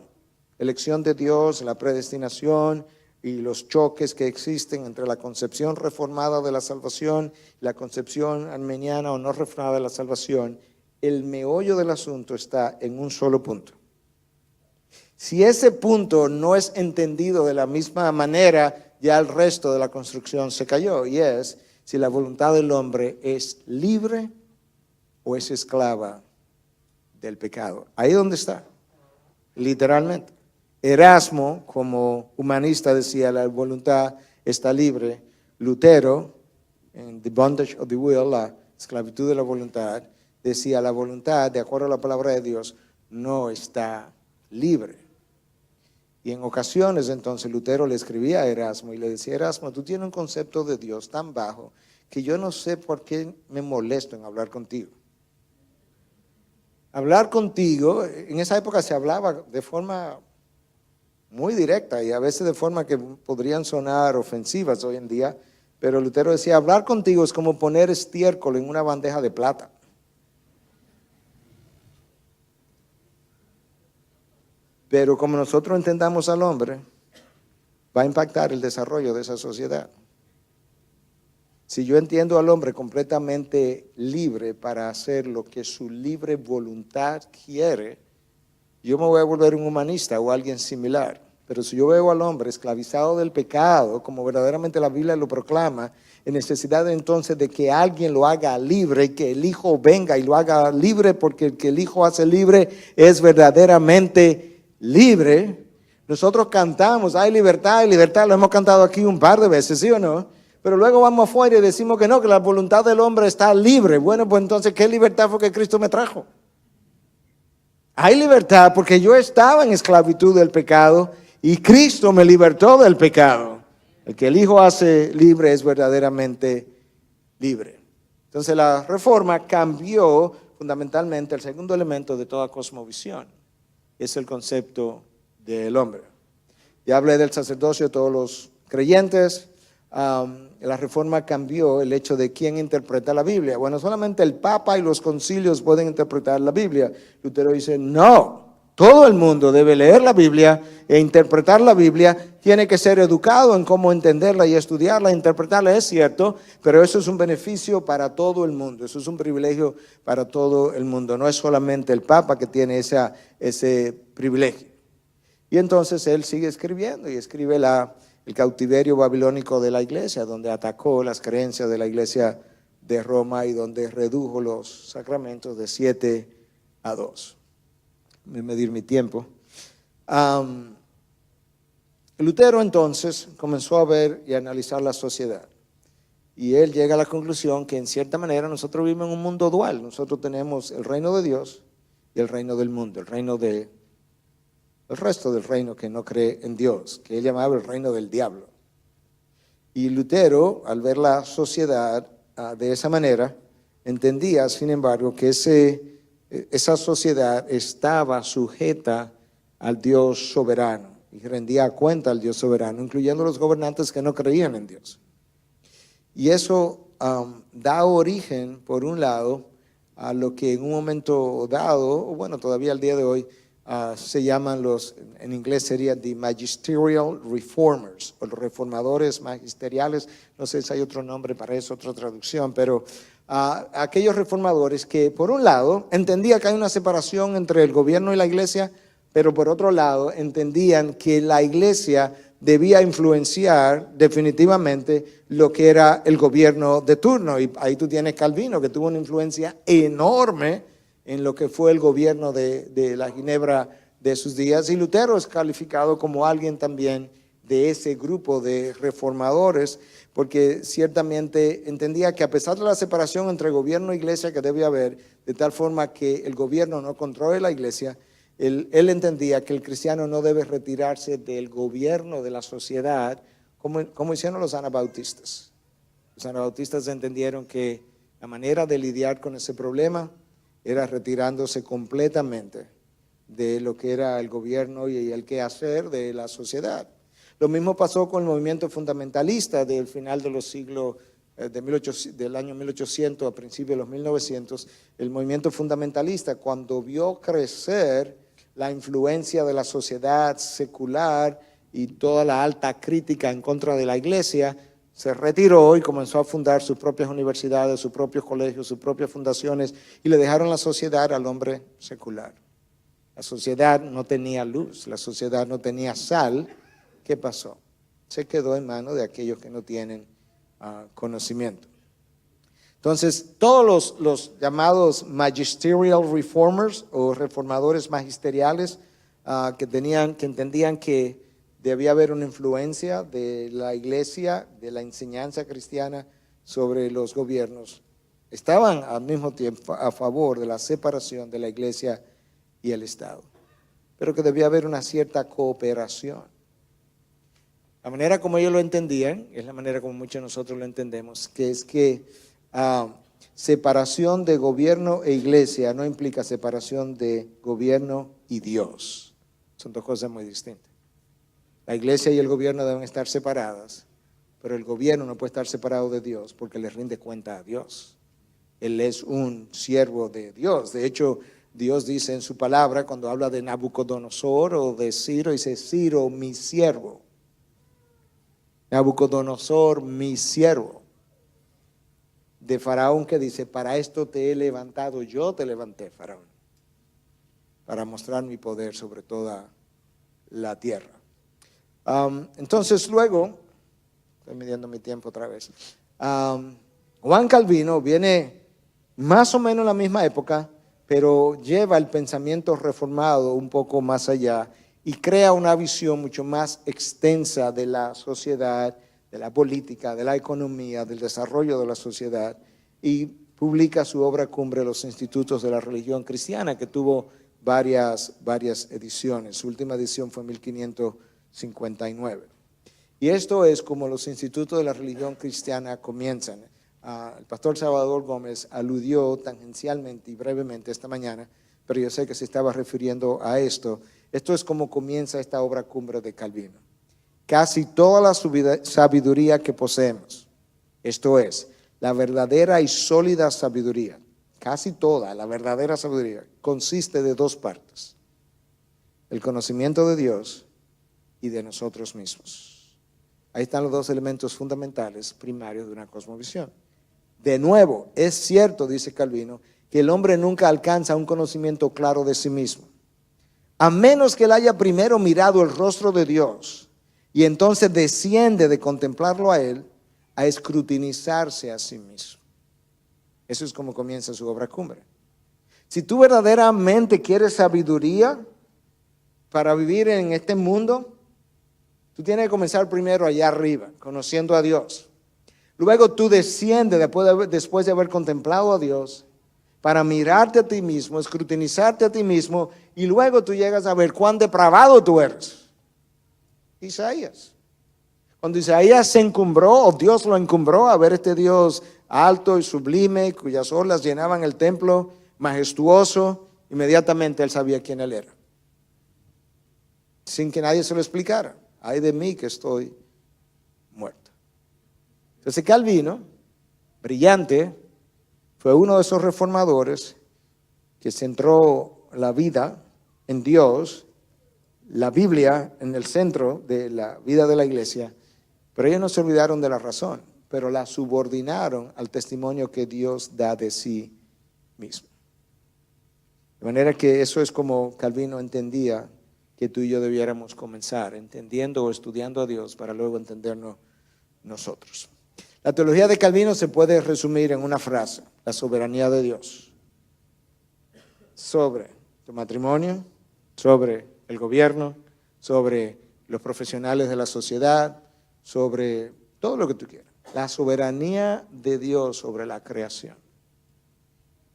elección de Dios, la predestinación y los choques que existen entre la concepción reformada de la salvación y la concepción armeniana o no reformada de la salvación, el meollo del asunto está en un solo punto. Si ese punto no es entendido de la misma manera, ya el resto de la construcción se cayó, y es si la voluntad del hombre es libre o es esclava del pecado. Ahí donde está, literalmente. Erasmo, como humanista, decía la voluntad está libre. Lutero, en The Bondage of the Will, la esclavitud de la voluntad, decía la voluntad, de acuerdo a la palabra de Dios, no está libre. Y en ocasiones entonces Lutero le escribía a Erasmo y le decía, Erasmo, tú tienes un concepto de Dios tan bajo que yo no sé por qué me molesto en hablar contigo. Hablar contigo, en esa época se hablaba de forma muy directa y a veces de forma que podrían sonar ofensivas hoy en día, pero Lutero decía, hablar contigo es como poner estiércol en una bandeja de plata. Pero como nosotros entendamos al hombre, va a impactar el desarrollo de esa sociedad. Si yo entiendo al hombre completamente libre para hacer lo que su libre voluntad quiere, yo me voy a volver un humanista o alguien similar. Pero si yo veo al hombre esclavizado del pecado, como verdaderamente la Biblia lo proclama, en necesidad entonces de que alguien lo haga libre, que el Hijo venga y lo haga libre, porque el que el Hijo hace libre es verdaderamente libre. Nosotros cantamos, hay libertad, lo hemos cantado aquí un par de veces, ¿sí o no? Pero luego vamos afuera y decimos que no, que la voluntad del hombre está libre. Bueno, pues entonces, ¿qué libertad fue que Cristo me trajo? Hay libertad porque yo estaba en esclavitud del pecado y Cristo me libertó del pecado. El que el Hijo hace libre es verdaderamente libre. Entonces la Reforma cambió fundamentalmente el segundo elemento de toda cosmovisión, es el concepto del hombre. Ya hablé del sacerdocio de todos los creyentes. La Reforma cambió el hecho de quién interpreta la Biblia. Bueno, solamente el Papa y los concilios pueden interpretar la Biblia. Lutero dice, no, todo el mundo debe leer la Biblia e interpretar la Biblia. Tiene que ser educado en cómo entenderla y estudiarla, interpretarla, es cierto, pero eso es un beneficio para todo el mundo, eso es un privilegio para todo el mundo. No es solamente el Papa que tiene ese privilegio. Y entonces él sigue escribiendo y escribe el cautiverio babilónico de la iglesia, donde atacó las creencias de la iglesia de Roma y donde redujo los sacramentos de 7-2. Voy a medir mi tiempo. Lutero entonces comenzó a ver y a analizar la sociedad. Y él llega a la conclusión que en cierta manera nosotros vivimos en un mundo dual. Nosotros tenemos el reino de Dios y el reino del mundo, el resto del reino que no cree en Dios, que él llamaba el reino del diablo. Y Lutero, al ver la sociedad de esa manera, entendía, sin embargo, que esa sociedad estaba sujeta al Dios soberano y rendía cuenta al Dios soberano, incluyendo los gobernantes que no creían en Dios. Y eso da origen, por un lado, a lo que en un momento dado, o bueno, todavía al día de hoy, se llaman en inglés sería the magisterial reformers, o los reformadores magisteriales. No sé si hay otro nombre para eso, otra traducción, pero aquellos reformadores que por un lado entendían que hay una separación entre el gobierno y la iglesia, pero por otro lado entendían que la iglesia debía influenciar definitivamente lo que era el gobierno de turno. Y ahí tú tienes Calvino, que tuvo una influencia enorme en lo que fue el gobierno de la Ginebra de sus días. Y Lutero es calificado como alguien también de ese grupo de reformadores, porque ciertamente entendía que a pesar de la separación entre gobierno e iglesia que debe haber, de tal forma que el gobierno no controle la iglesia, él entendía que el cristiano no debe retirarse del gobierno de la sociedad, como hicieron los anabautistas. Los anabautistas entendieron que la manera de lidiar con ese problema era retirándose completamente de lo que era el gobierno y el quehacer de la sociedad. Lo mismo pasó con el movimiento fundamentalista del final de los siglos, del año 1800 a principios de los 1900, el movimiento fundamentalista, cuando vio crecer la influencia de la sociedad secular y toda la alta crítica en contra de la iglesia, se retiró y comenzó a fundar sus propias universidades, sus propios colegios, sus propias fundaciones, y le dejaron la sociedad al hombre secular. La sociedad no tenía luz, la sociedad no tenía sal. ¿Qué pasó? Se quedó en manos de aquellos que no tienen conocimiento. Entonces, todos los llamados magisterial reformers o reformadores magisteriales que entendían que debía haber una influencia de la iglesia, de la enseñanza cristiana sobre los gobiernos, estaban al mismo tiempo a favor de la separación de la iglesia y el Estado, pero que debía haber una cierta cooperación. La manera como ellos lo entendían es la manera como muchos de nosotros lo entendemos, que es que separación de gobierno e iglesia no implica separación de gobierno y Dios. Son dos cosas muy distintas. La iglesia y el gobierno deben estar separadas, pero el gobierno no puede estar separado de Dios porque le rinde cuenta a Dios. Él es un siervo de Dios. De hecho, Dios dice en su palabra, cuando habla de Nabucodonosor o de Ciro, dice: Ciro, mi siervo. Nabucodonosor, mi siervo. De Faraón, que dice: para esto te he levantado, yo te levanté, Faraón, para mostrar mi poder sobre toda la tierra. Entonces luego, estoy midiendo mi tiempo otra vez, Juan Calvino viene más o menos en la misma época, pero lleva el pensamiento reformado un poco más allá y crea una visión mucho más extensa de la sociedad, de la política, de la economía, del desarrollo de la sociedad, y publica su obra cumbre, Los Institutos de la Religión Cristiana, que tuvo varias ediciones. Su última edición fue en 1559. Y esto es como los institutos de la religión cristiana comienzan. El pastor Salvador Gómez aludió tangencialmente y brevemente esta mañana, pero yo sé que se estaba refiriendo a esto. Esto es como comienza esta obra cumbre de Calvino. Casi toda la sabiduría que poseemos, esto es, la verdadera y sólida sabiduría, casi toda la verdadera sabiduría, consiste de dos partes: el conocimiento de Dios y de nosotros mismos. Ahí están los dos elementos fundamentales, primarios de una cosmovisión. De nuevo, es cierto, dice Calvino, que el hombre nunca alcanza un conocimiento claro de sí mismo, a menos que él haya primero mirado el rostro de Dios y entonces desciende de contemplarlo a él a escrutinizarse a sí mismo. Eso es como comienza su obra cumbre. Si tú verdaderamente quieres sabiduría para vivir en este mundo, tú tienes que comenzar primero allá arriba, conociendo a Dios. Luego tú desciendes después de haber contemplado a Dios para mirarte a ti mismo, escrutinizarte a ti mismo, y luego tú llegas a ver cuán depravado tú eres. Isaías. Cuando Isaías se encumbró, o Dios lo encumbró a ver este Dios alto y sublime, cuyas olas llenaban el templo, majestuoso, inmediatamente él sabía quién él era, sin que nadie se lo explicara. Ay de mí que estoy muerto. Entonces Calvino, brillante, fue uno de esos reformadores que centró la vida en Dios, la Biblia en el centro de la vida de la iglesia, pero ellos no se olvidaron de la razón, pero la subordinaron al testimonio que Dios da de sí mismo. De manera que eso es como Calvino entendía que tú y yo debiéramos comenzar, entendiendo o estudiando a Dios para luego entendernos nosotros. La teología de Calvino se puede resumir en una frase: la soberanía de Dios sobre tu matrimonio, sobre el gobierno, sobre los profesionales de la sociedad, sobre todo lo que tú quieras. La soberanía de Dios sobre la creación.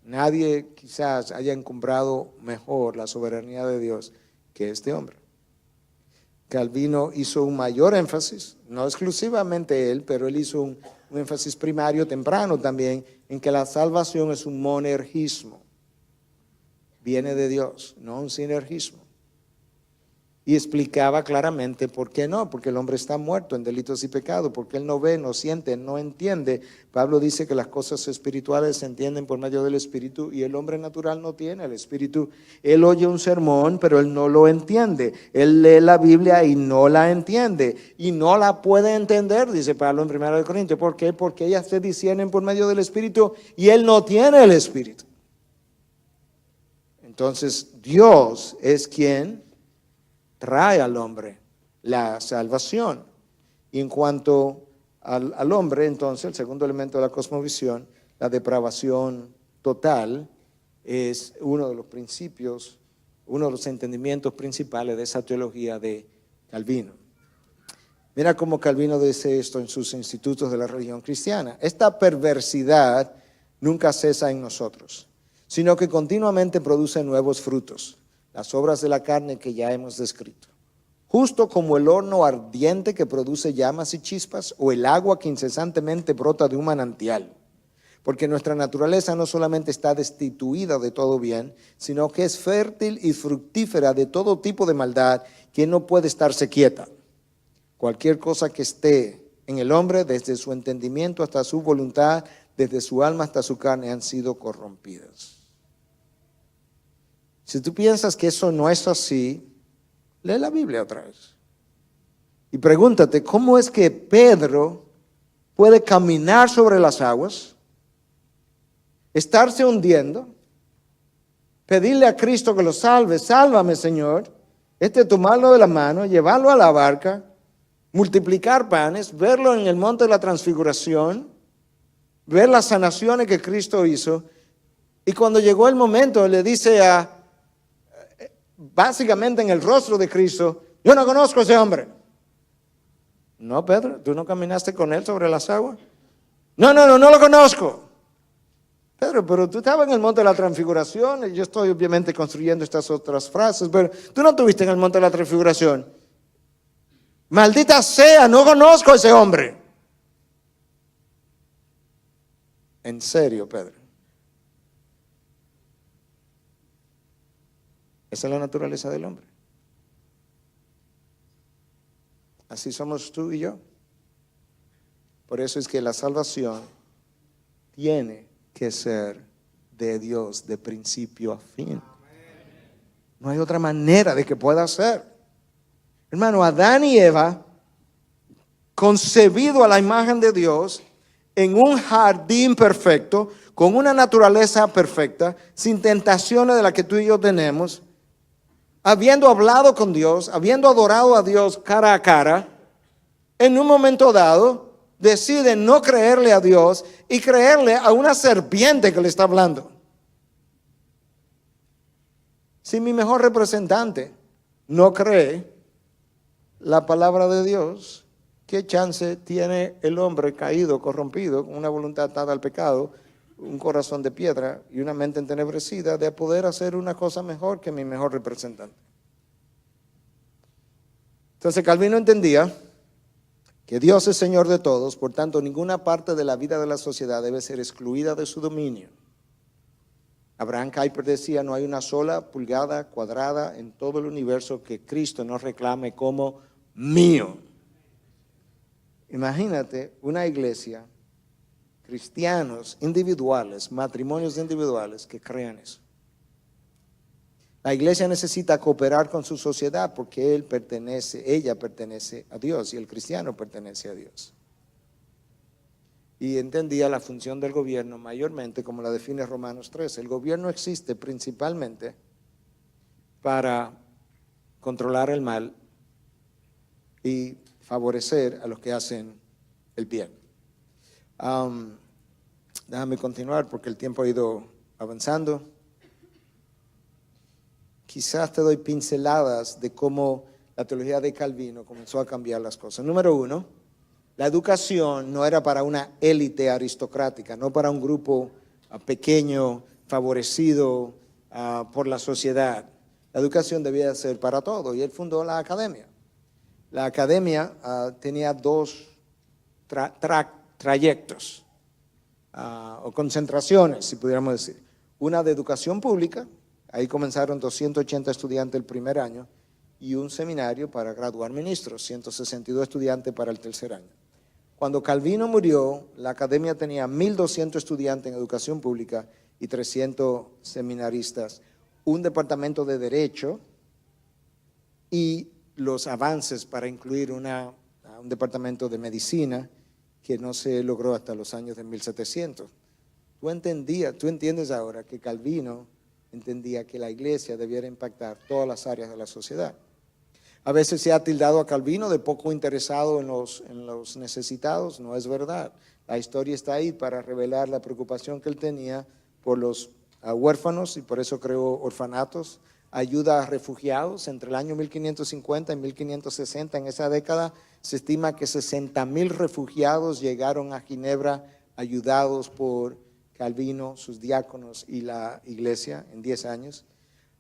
Nadie quizás haya encumbrado mejor la soberanía de Dios que este hombre. Calvino hizo un mayor énfasis, no exclusivamente él, pero él hizo un énfasis primario temprano también, en que la salvación es un monergismo. Viene de Dios, no un sinergismo. Y explicaba claramente por qué no, porque el hombre está muerto en delitos y pecados, porque él no ve, no siente, no entiende. Pablo dice que las cosas espirituales se entienden por medio del Espíritu, y el hombre natural no tiene el Espíritu. Él oye un sermón, pero él no lo entiende. Él lee la Biblia y no la entiende, y no la puede entender, dice Pablo en 1 Corintios. ¿Por qué? Porque ellas se disciernen por medio del Espíritu y él no tiene el Espíritu. Entonces Dios es quien trae al hombre la salvación. Y en cuanto al hombre, entonces, el segundo elemento de la cosmovisión, la depravación total, es uno de los principios, uno de los entendimientos principales de esa teología de Calvino. Mira cómo Calvino dice esto en sus Institutos de la Religión Cristiana: esta perversidad nunca cesa en nosotros, sino que continuamente produce nuevos frutos, las obras de la carne que ya hemos descrito. Justo como el horno ardiente que produce llamas y chispas, o el agua que incesantemente brota de un manantial. Porque nuestra naturaleza no solamente está destituida de todo bien, sino que es fértil y fructífera de todo tipo de maldad, que no puede estarse quieta. Cualquier cosa que esté en el hombre, desde su entendimiento hasta su voluntad, desde su alma hasta su carne, han sido corrompidas. Si tú piensas que eso no es así, lee la Biblia otra vez. Y pregúntate, ¿cómo es que Pedro puede caminar sobre las aguas, estarse hundiendo, pedirle a Cristo que lo salve? Sálvame, Señor. Tomarlo de la mano, llevarlo a la barca, multiplicar panes, verlo en el monte de la transfiguración, ver las sanaciones que Cristo hizo. Y cuando llegó el momento, le dice básicamente en el rostro de Cristo, yo no conozco a ese hombre. No, Pedro, ¿tú no caminaste con él sobre las aguas? No lo conozco. Pedro, pero tú estabas en el monte de la transfiguración, y yo estoy obviamente construyendo estas otras frases, pero tú no estuviste en el monte de la transfiguración. Maldita sea, no conozco a ese hombre. En serio, Pedro. Esa es la naturaleza del hombre. Así somos tú y yo. Por eso es que la salvación tiene que ser de Dios de principio a fin. No hay otra manera de que pueda ser. Hermano, Adán y Eva, concebido a la imagen de Dios, en un jardín perfecto, con una naturaleza perfecta, sin tentaciones de las que tú y yo tenemos, habiendo hablado con Dios, habiendo adorado a Dios cara a cara, en un momento dado deciden no creerle a Dios y creerle a una serpiente que le está hablando. Si mi mejor representante no cree la palabra de Dios, ¿qué chance tiene el hombre caído, corrompido, con una voluntad atada al pecado, un corazón de piedra y una mente entenebrecida de poder hacer una cosa mejor que mi mejor representante? Entonces Calvino entendía que Dios es Señor de todos, por tanto ninguna parte de la vida de la sociedad debe ser excluida de su dominio. Abraham Kuyper decía, no hay una sola pulgada cuadrada en todo el universo que Cristo no reclame como mío. Imagínate una iglesia, cristianos individuales, matrimonios individuales que crean eso. La iglesia necesita cooperar con su sociedad porque ella pertenece a Dios y el cristiano pertenece a Dios. Y entendía la función del gobierno mayormente como la define Romanos 13. El gobierno existe principalmente para controlar el mal y favorecer a los que hacen el bien. Déjame continuar porque el tiempo ha ido avanzando. Quizás te doy pinceladas de cómo la teología de Calvino comenzó a cambiar las cosas. Número uno, la educación no era para una élite aristocrática, no para un grupo pequeño, favorecido por la sociedad. La educación debía ser para todos y él fundó la academia. La academia tenía dos trayectos o concentraciones, si pudiéramos decir. Una de educación pública, ahí comenzaron 280 estudiantes el primer año, y un seminario para graduar ministros, 162 estudiantes para el tercer año. Cuando Calvino murió, la academia tenía 1.200 estudiantes en educación pública y 300 seminaristas, un departamento de derecho y los avances para incluir un departamento de medicina que no se logró hasta los años de 1700. Tú entiendes ahora que Calvino entendía que la iglesia debiera impactar todas las áreas de la sociedad. A veces se ha tildado a Calvino de poco interesado en los necesitados. No es verdad. La historia está ahí para revelar la preocupación que él tenía por los huérfanos y por eso creó orfanatos, ayuda a refugiados. Entre el año 1550 y 1560, en esa década, se estima que 60,000 refugiados llegaron a Ginebra ayudados por Calvino, sus diáconos y la iglesia en 10 años.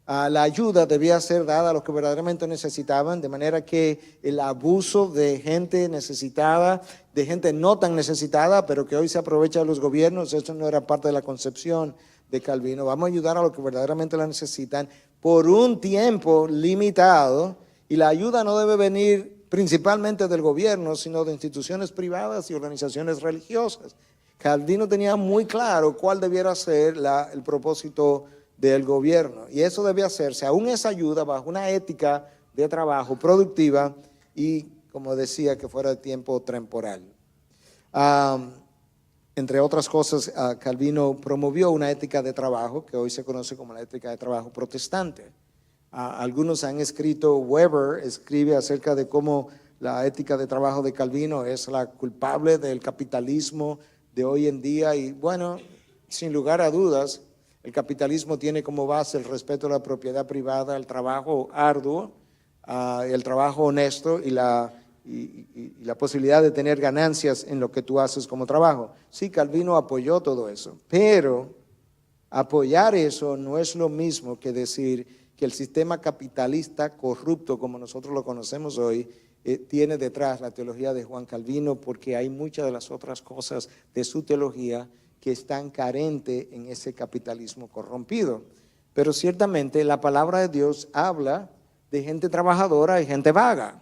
La ayuda debía ser dada a los que verdaderamente necesitaban, de manera que el abuso de gente necesitada, de gente no tan necesitada, pero que hoy se aprovecha de los gobiernos, eso no era parte de la concepción de Calvino. Vamos a ayudar a los que verdaderamente la necesitan por un tiempo limitado, y la ayuda no debe venir principalmente del gobierno, sino de instituciones privadas y organizaciones religiosas. Calvino tenía muy claro cuál debiera ser el propósito del gobierno, y eso debe hacerse, aún esa ayuda, bajo una ética de trabajo productiva y, como decía, que fuera de tiempo temporal. Entre otras cosas, Calvino promovió una ética de trabajo que hoy se conoce como la ética de trabajo protestante. Algunos han escrito, Weber escribe acerca de cómo la ética de trabajo de Calvino es la culpable del capitalismo de hoy en día. Y bueno, sin lugar a dudas, el capitalismo tiene como base el respeto a la propiedad privada, el trabajo arduo, el trabajo honesto y la posibilidad de tener ganancias en lo que tú haces como trabajo. Sí, Calvino apoyó todo eso, pero apoyar eso no es lo mismo que decir que el sistema capitalista corrupto, como nosotros lo conocemos hoy, tiene detrás la teología de Juan Calvino, porque hay muchas de las otras cosas de su teología que están carentes en ese capitalismo corrompido. Pero ciertamente la palabra de Dios habla de gente trabajadora y gente vaga.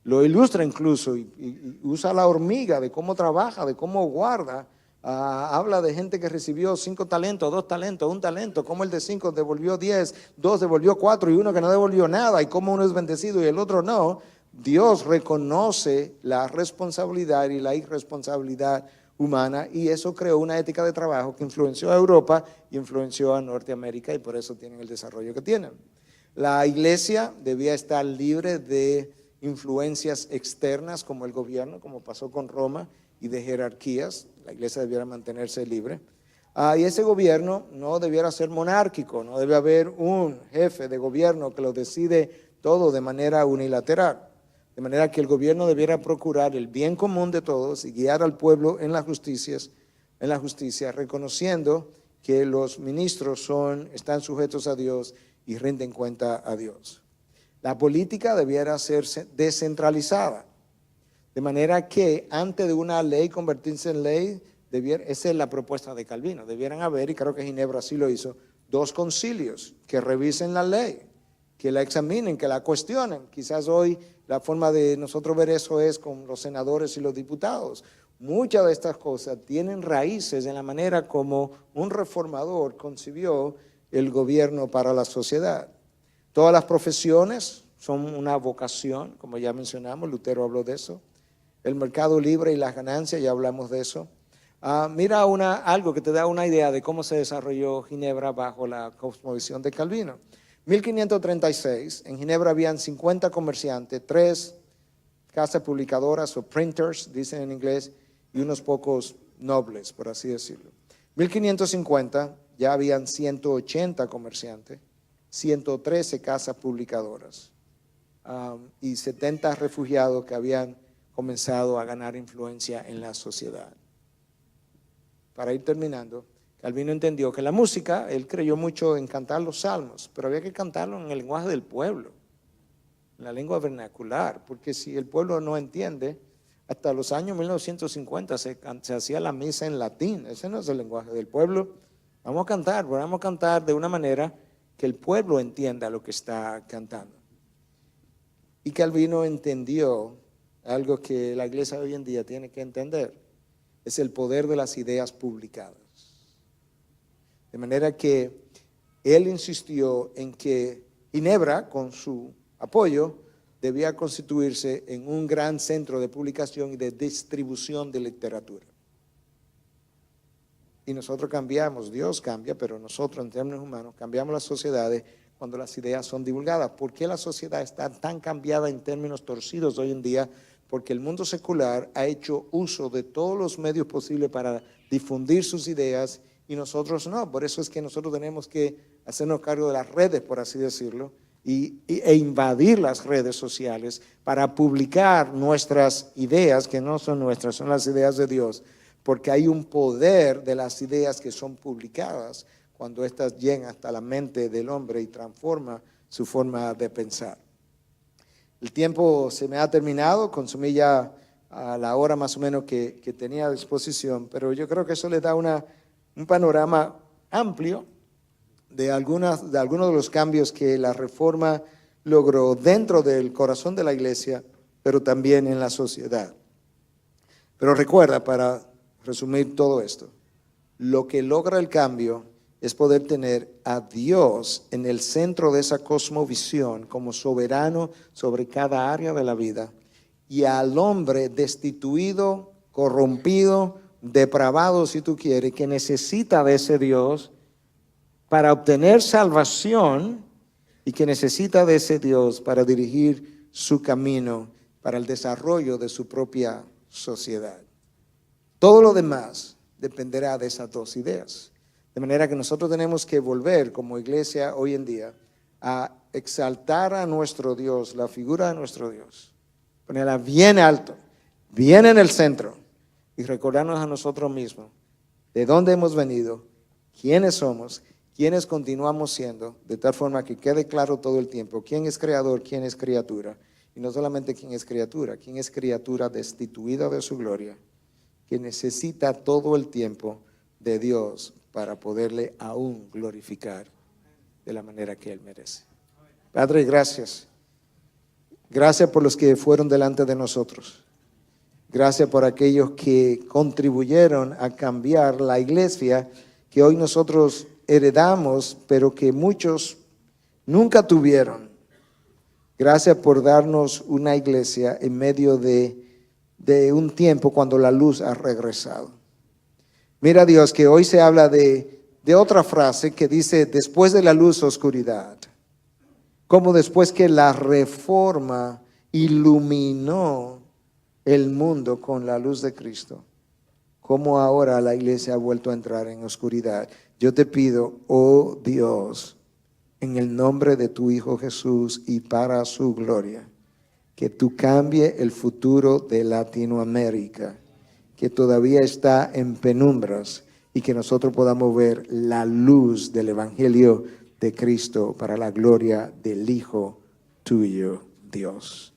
Lo ilustra incluso y usa la hormiga de cómo trabaja, de cómo guarda. Habla de gente que recibió 5 talentos, 2 talentos, 1 talento, cómo el de 5 devolvió 10, 2 devolvió 4 y uno que no devolvió nada, y cómo uno es bendecido y el otro no. Dios reconoce la responsabilidad y la irresponsabilidad humana, y eso creó una ética de trabajo que influenció a Europa y influenció a Norteamérica, y por eso tienen el desarrollo que tienen. La iglesia debía estar libre de influencias externas como el gobierno, como pasó con Roma, y de jerarquías. La iglesia debiera mantenerse libre. Y ese gobierno no debiera ser monárquico, no debe haber un jefe de gobierno que lo decide todo de manera unilateral. De manera que el gobierno debiera procurar el bien común de todos y guiar al pueblo en la justicia, reconociendo que los ministros están sujetos a Dios y rinden cuenta a Dios. La política debiera ser descentralizada, de manera que antes de una ley convertirse en ley, esa es la propuesta de Calvino, debieran haber, y creo que Ginebra sí lo hizo, 2 concilios que revisen la ley, que la examinen, que la cuestionen. Quizás hoy la forma de nosotros ver eso es con los senadores y los diputados. Muchas de estas cosas tienen raíces en la manera como un reformador concibió el gobierno para la sociedad. Todas las profesiones son una vocación, como ya mencionamos, Lutero habló de eso. El mercado libre y las ganancias, ya hablamos de eso. Mira algo que te da una idea de cómo se desarrolló Ginebra bajo la cosmovisión de Calvino. 1536, en Ginebra habían 50 comerciantes, 3 casas publicadoras o printers, dicen en inglés, y unos pocos nobles, por así decirlo. 1550 ya habían 180 comerciantes, 113 casas publicadoras y 70 refugiados que habían comenzado a ganar influencia en la sociedad. Para ir terminando, Calvino entendió que la música, él creyó mucho en cantar los salmos, pero había que cantarlo en el lenguaje del pueblo, en la lengua vernacular, porque si el pueblo no entiende, hasta los años 1950 se hacía la misa en latín. Ese no es el lenguaje del pueblo. Vamos a cantar de una manera que el pueblo entienda lo que está cantando. Y Calvino entendió algo que la iglesia hoy en día tiene que entender, es el poder de las ideas publicadas. De manera que él insistió en que Ginebra, con su apoyo, debía constituirse en un gran centro de publicación y de distribución de literatura. Y nosotros cambiamos, Dios cambia, pero nosotros en términos humanos cambiamos las sociedades cuando las ideas son divulgadas. ¿Por qué la sociedad está tan cambiada en términos torcidos hoy en día? Porque el mundo secular ha hecho uso de todos los medios posibles para difundir sus ideas y nosotros no. Por eso es que nosotros tenemos que hacernos cargo de las redes, por así decirlo, e invadir las redes sociales para publicar nuestras ideas, que no son nuestras, son las ideas de Dios, porque hay un poder de las ideas que son publicadas cuando éstas llegan hasta la mente del hombre y transforma su forma de pensar. El tiempo se me ha terminado, consumí ya a la hora más o menos que tenía a disposición, pero yo creo que eso le da un panorama amplio de algunos de los cambios que la Reforma logró dentro del corazón de la iglesia, pero también en la sociedad. Pero recuerda, para resumir todo esto, lo que logra el cambio es poder tener a Dios en el centro de esa cosmovisión como soberano sobre cada área de la vida y al hombre destituido, corrompido, depravado si tú quieres, que necesita de ese Dios para obtener salvación y que necesita de ese Dios para dirigir su camino, para el desarrollo de su propia sociedad. Todo lo demás dependerá de esas dos ideas. De manera que nosotros tenemos que volver como iglesia hoy en día a exaltar a nuestro Dios, la figura de nuestro Dios, ponerla bien alto, bien en el centro y recordarnos a nosotros mismos de dónde hemos venido, quiénes somos, quiénes continuamos siendo, de tal forma que quede claro todo el tiempo quién es creador, quién es criatura, y no solamente quién es criatura destituida de su gloria, que necesita todo el tiempo de Dios para poderle aún glorificar de la manera que Él merece. Padre, gracias. Gracias por los que fueron delante de nosotros. Gracias por aquellos que contribuyeron a cambiar la iglesia que hoy nosotros heredamos, pero que muchos nunca tuvieron. Gracias por darnos una iglesia en medio de un tiempo cuando la luz ha regresado. Mira, Dios, que hoy se habla de otra frase que dice, después de la luz, oscuridad. Como después que la reforma iluminó el mundo con la luz de Cristo, como ahora la iglesia ha vuelto a entrar en oscuridad. Yo te pido, oh Dios, en el nombre de tu Hijo Jesús y para su gloria, que tú cambie el futuro de Latinoamérica, que todavía está en penumbras, y que nosotros podamos ver la luz del Evangelio de Cristo para la gloria del Hijo tuyo, Dios,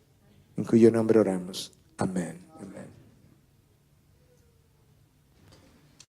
en cuyo nombre oramos. Amén.